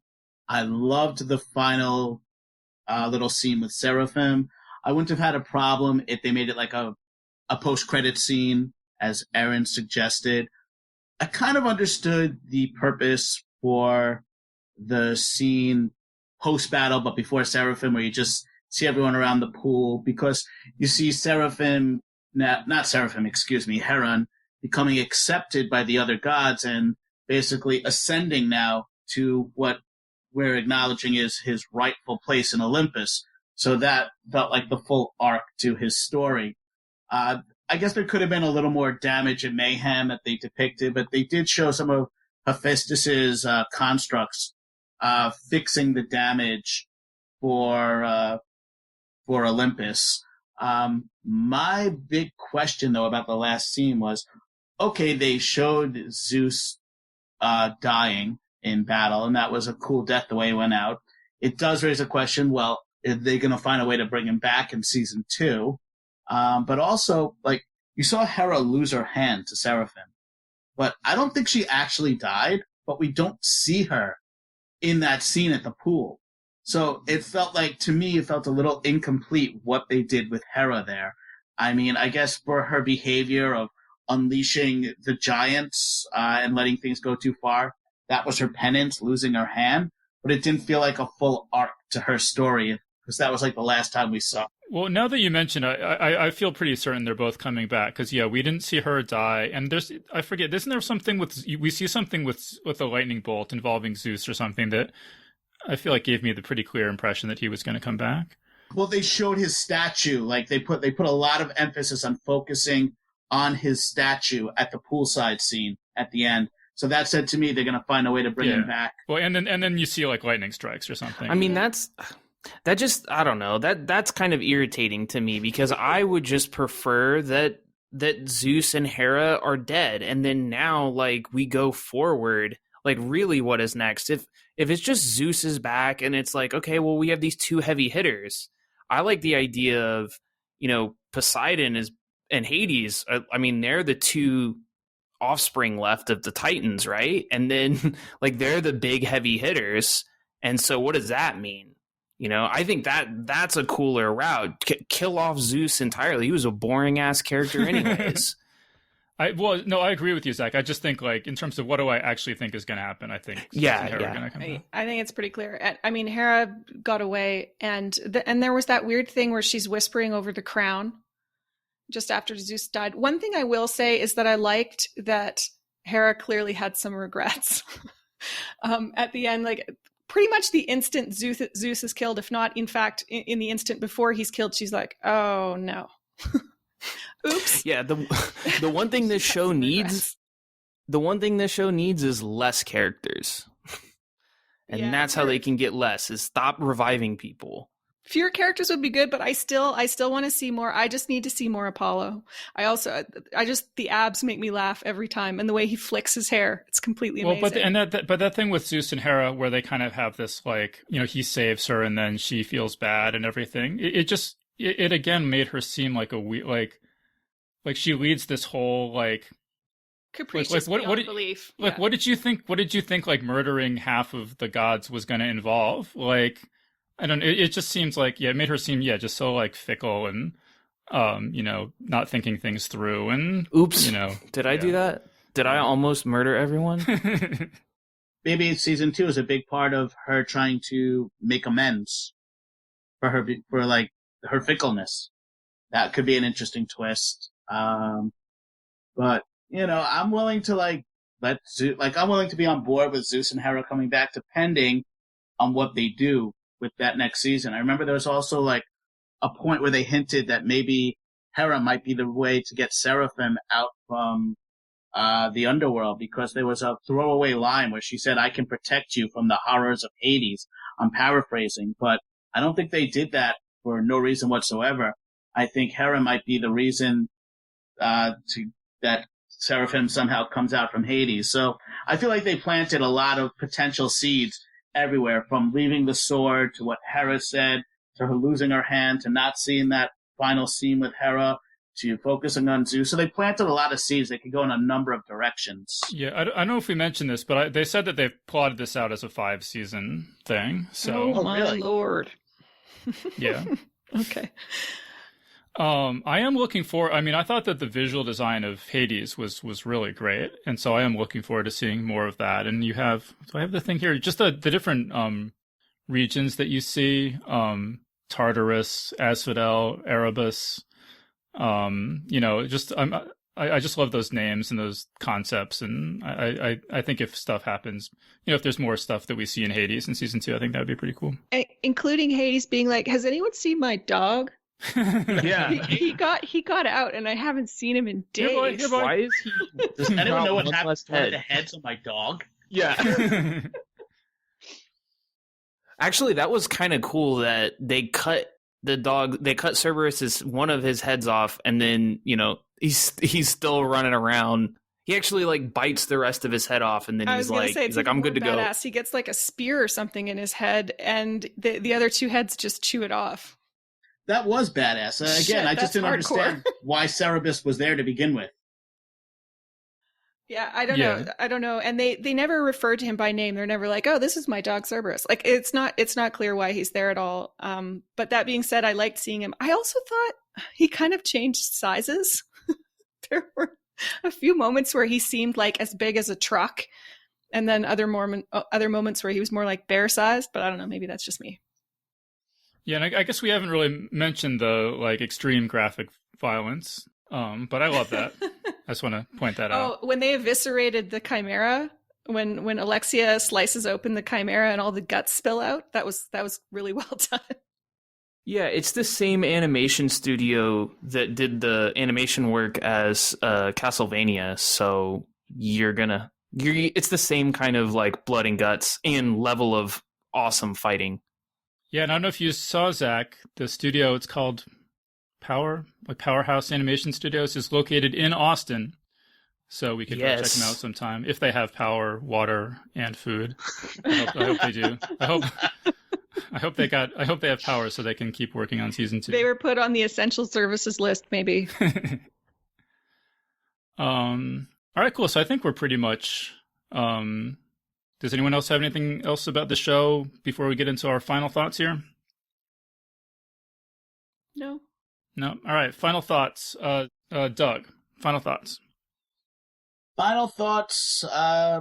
loved the final little scene with Seraphim. I wouldn't have had a problem if they made it like a post-credit scene, as Erin suggested. I kind of understood the purpose for the scene post-battle, but before Seraphim, where you just see everyone around the pool, because you see Heron becoming accepted by the other gods and basically ascending now to what we're acknowledging is his rightful place in Olympus. So that felt like the full arc to his story. I guess there could have been a little more damage and mayhem that they depicted, but they did show some of Hephaestus's constructs fixing the damage for Olympus. My big question, though, about the last scene was, okay, they showed Zeus dying in battle, and that was a cool death the way he went out. It does raise a question, well, are they going to find a way to bring him back in season 2? But also, like, you saw Hera lose her hand to Seraphim, but I don't think she actually died, but we don't see her in that scene at the pool. So it felt like, to me, it felt a little incomplete what they did with Hera there. I mean, I guess for her behavior of unleashing the giants and letting things go too far, that was her penance, losing her hand, but it didn't feel like a full arc to her story, because that was like the last time we saw. Well, now that you mention it, I feel pretty certain they're both coming back, because yeah, we didn't see her die, and I forget, isn't there something we see something with a lightning bolt involving Zeus or something that I feel like gave me the pretty clear impression that he was going to come back. Well, they showed his statue, like they put a lot of emphasis on focusing on his statue at the poolside scene at the end. So that said to me, they're going to find a way to bring him back. Well, and then you see like lightning strikes or something. I mean, that just, I don't know, that's kind of irritating to me, because I would just prefer that Zeus and Hera are dead, and then now, like, we go forward, like, really what is next? If it's just Zeus is back and it's like, okay, well, we have these two heavy hitters. I like the idea of, Poseidon and Hades. I mean, they're the two offspring left of the Titans, right? And then, like, they're the big heavy hitters. And so what does that mean? I think that's a cooler route. Kill off Zeus entirely. He was a boring ass character anyways. I agree with you, Zach. I just think, like, in terms of what do I actually think is going to happen, I think Hera are going to come back. I think it's pretty clear. I mean, Hera got away, and there was that weird thing where she's whispering over the crown just after Zeus died. One thing I will say is that I liked that Hera clearly had some regrets at the end. Like, pretty much the instant Zeus is killed, if not, in fact, in the instant before he's killed, she's like, oh, no. Oops. Yeah, the one thing this show needs, is less characters. And that's how they can get less, is stop reviving people. Fewer characters would be good, but I still want to see more. I just need to see more Apollo. The abs make me laugh every time, and the way he flicks his hair, it's completely amazing. But that thing with Zeus and Hera, where they kind of have this, like, he saves her and then she feels bad and everything. It again made her seem like like she leads this whole, like, capricious beyond belief. Like, what did you think? What did you think, like, murdering half of the gods was going to involve? Like, I don't. It just seems like, it made her seem, just so, like, fickle and, not thinking things through. And oops, did I do that? Did I almost murder everyone? Maybe season 2 is a big part of her trying to make amends for her fickleness. That could be an interesting twist. But I'm willing to I'm willing to be on board with Zeus and Hera coming back, depending on what they do with that next season. I remember there was also, like, a point where they hinted that maybe Hera might be the way to get Seraphim out from the underworld, because there was a throwaway line where she said, "I can protect you from the horrors of Hades." I'm paraphrasing, but I don't think they did that for no reason whatsoever. I think Hera might be the reason that Seraphim somehow comes out from Hades. So I feel like they planted a lot of potential seeds everywhere, from leaving the sword to what Hera said, to her losing her hand, to not seeing that final scene with Hera, to focusing on Zeus. So they planted a lot of seeds that could go in a number of directions. Yeah, I don't know if we mentioned this, but they said that they've plotted this out as a 5-season thing. So, oh my Lord. Yeah. Okay. I am looking for. I mean, I thought that the visual design of Hades was really great, and so I am looking forward to seeing more of that. And do I have the thing here? Just the different regions that you see: Tartarus, Asphodel, Erebus. I just love those names and those concepts, and I think if stuff happens, if there's more stuff that we see in Hades in season 2, I think that would be pretty cool. Including Hades being like, has anyone seen my dog? Yeah. He got out, and I haven't seen him in days. Here, boy. Why is he? Does anyone know what one happened less to one of head? the heads of my dog? Yeah. Actually, that was kind of cool that they cut Cerberus' one of his heads off, and then he's still running around. He actually like bites the rest of his head off, and then he's like, I'm good to go. He gets like a spear or something in his head, and the other 2 heads just chew it off. That was badass. Again, I just didn't understand why Cerberus was there to begin with. Yeah, I don't know. And they never refer to him by name. They're never like, oh, this is my dog Cerberus. Like it's not clear why he's there at all. But that being said, I liked seeing him. I also thought he kind of changed sizes. There were a few moments where he seemed like as big as a truck, and then other moments where he was more like bear sized, but I don't know, maybe that's just me. Yeah, and I guess we haven't really mentioned the like extreme graphic violence, but I love that. I just want to point that out. Oh, when they eviscerated the Chimera, when Alexia slices open the Chimera and all the guts spill out, that was really well done. Yeah, it's the same animation studio that did the animation work as Castlevania, so it's the same kind of like blood and guts and level of awesome fighting. Yeah, and I don't know if you saw, Zach, the studio, it's called Powerhouse Animation Studios, is located in Austin. So we could go check them out sometime if they have power, water, and food. I hope they do. I hope they have power so they can keep working on season 2. They were put on the essential services list, maybe. All right, cool. So I think we're pretty much. Does anyone else have anything else about the show before we get into our final thoughts here? No. All right. Final thoughts. Doug, final thoughts. Final thoughts,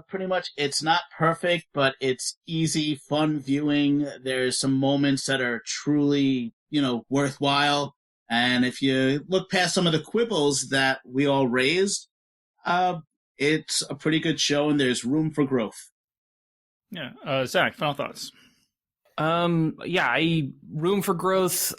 pretty much it's not perfect, but it's easy, fun viewing. There's some moments that are truly, worthwhile. And if you look past some of the quibbles that we all raised, it's a pretty good show and there's room for growth. Yeah. Zach, final thoughts. Room for growth,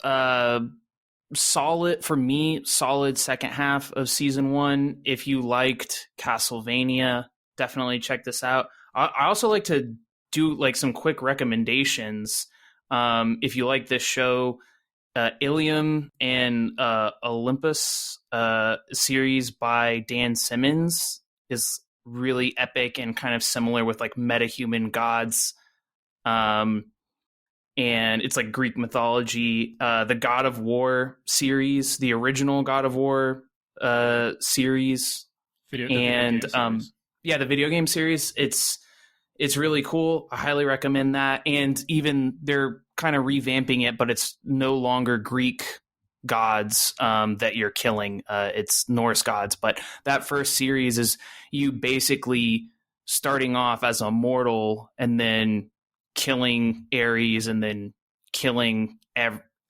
solid second half of season 1. If you liked Castlevania, definitely check this out. I also like to do like some quick recommendations. If you like this show, Ilium and Olympus series by Dan Simmons is really epic and kind of similar with like metahuman gods. And it's like Greek mythology. The God of War series, the original God of War series, the video game series. It's really cool. I highly recommend that. And even they're kind of revamping it, but it's no longer Greek gods that you're killing. It's Norse gods. But that first series is you basically starting off as a mortal and then killing Ares and then killing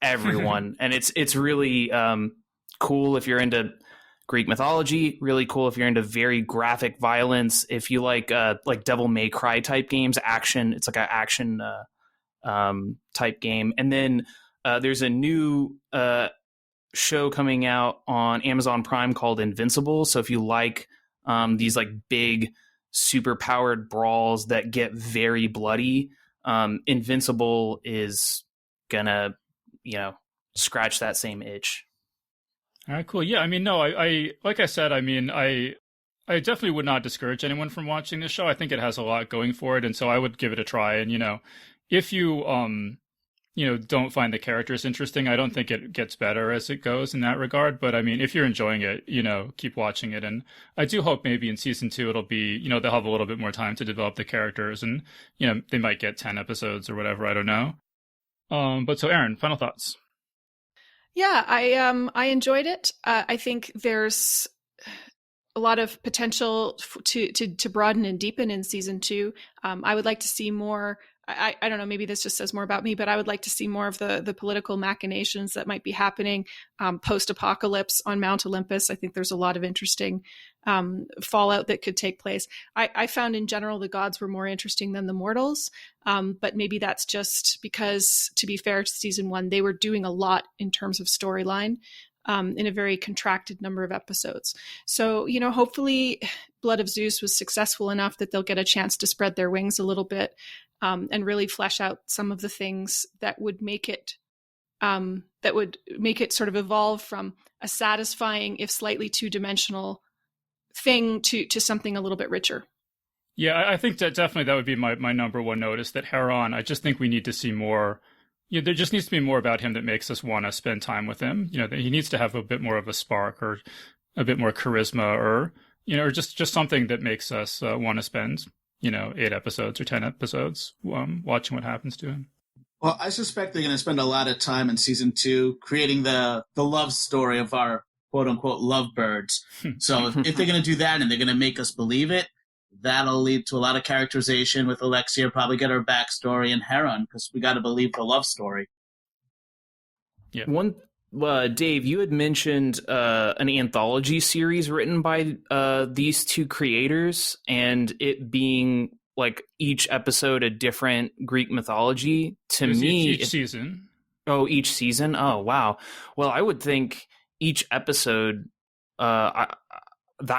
everyone. And it's really cool if you're into Greek mythology, really cool if you're into very graphic violence. If you like Devil May Cry type games, action, it's like an action type game. And then there's a new show coming out on Amazon Prime called Invincible. So if you like these like big super powered brawls that get very bloody, Invincible is gonna, scratch that same itch. All right, cool. Yeah, I mean, no, I like I said, I mean, I definitely would not discourage anyone from watching this show. I think it has a lot going for it, and so I would give it a try. And if you don't find the characters interesting, I don't think it gets better as it goes in that regard. But I mean, if you're enjoying it, keep watching it. And I do hope maybe in season 2 it'll be, they'll have a little bit more time to develop the characters, and they might get 10 episodes or whatever. I don't know. But so Erin, final thoughts. Yeah, I enjoyed it. I think there's a lot of potential to broaden and deepen in season 2. I would like to see more I don't know, maybe this just says more about me, but I would like to see more of the political machinations that might be happening post-apocalypse on Mount Olympus. I think there's a lot of interesting fallout that could take place. I found in general the gods were more interesting than the mortals, but maybe that's just because, to be fair to season 1, they were doing a lot in terms of storyline in a very contracted number of episodes. So, hopefully Blood of Zeus was successful enough that they'll get a chance to spread their wings a little bit and really flesh out some of the things that would make it sort of evolve from a satisfying, if slightly two-dimensional thing to something a little bit richer. Yeah, I think that definitely that would be my number one note, is that Heron, I just think we need to see more. There just needs to be more about him that makes us want to spend time with him. He needs to have a bit more of a spark, or a bit more charisma, or just something that makes us want to spend 8 episodes or 10 episodes watching what happens to him. Well, I suspect they're going to spend a lot of time in season 2 creating the love story of our quote-unquote lovebirds. So if they're going to do that and they're going to make us believe it, that'll lead to a lot of characterization with Alexia, probably get her backstory, and Heron, because we got to believe the love story. Yeah. Dave, you had mentioned an anthology series written by these two creators, and it being like each episode a different Greek mythology. To me, each season. Oh, each season. Oh, wow. Well, I would think each episode. I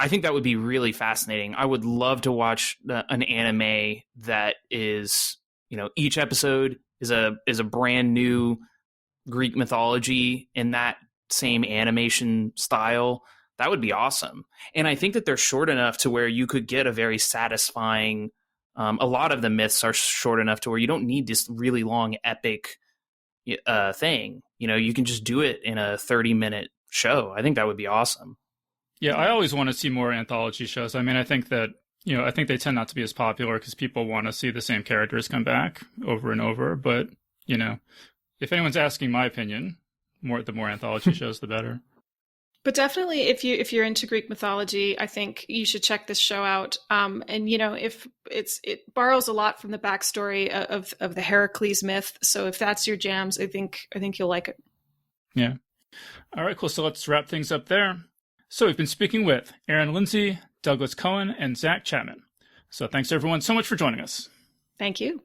think that would be really fascinating. I would love to watch an anime that is, each episode is a brand new Greek mythology in that same animation style. That would be awesome. And I think that they're short enough to where you could get a very satisfying, a lot of the myths are short enough to where you don't need this really long epic thing. You can just do it in a 30-minute show. I think that would be awesome. Yeah, I always want to see more anthology shows. I mean, I think that, I think they tend not to be as popular because people want to see the same characters come back over and over. But, if anyone's asking my opinion, the more anthology shows, the better. But definitely, if you're into Greek mythology, I think you should check this show out. And if it borrows a lot from the backstory of the Heracles myth. So if that's your jams, I think you'll like it. Yeah. All right, cool. So let's wrap things up there. So we've been speaking with Erin Lindsey, Douglas Cohen, and Zach Chapman. So thanks everyone so much for joining us. Thank you.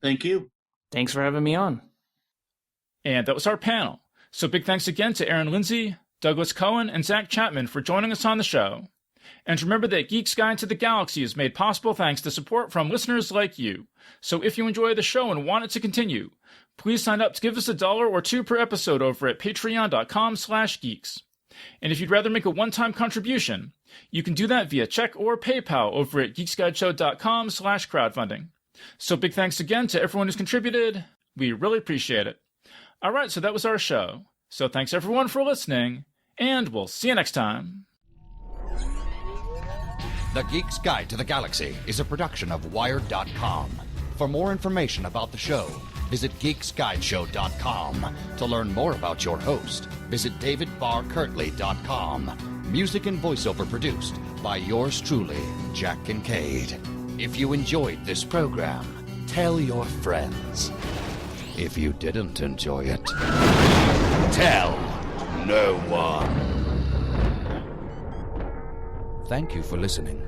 Thank you. Thanks for having me on. And that was our panel. So big thanks again to Erin Lindsey, Douglas Cohen, and Zach Chapman for joining us on the show. And remember that Geek's Guide to the Galaxy is made possible thanks to support from listeners like you. So if you enjoy the show and want it to continue, please sign up to give us $1 or $2 per episode over at patreon.com/geeks. And if you'd rather make a one-time contribution, you can do that via check or PayPal over at geeksguideshow.com/crowdfunding. So big thanks again to everyone who's contributed. We really appreciate it. All right, so that was our show. So thanks everyone for listening, and we'll see you next time. The Geek's Guide to the Galaxy is a production of Wired.com. For more information about the show, visit geeksguideshow.com. To learn more about your host, visit davidbarrkirtley.com. Music and voiceover produced by yours truly, Jack Kincaid. If you enjoyed this program, tell your friends. If you didn't enjoy it, tell no one. Thank you for listening.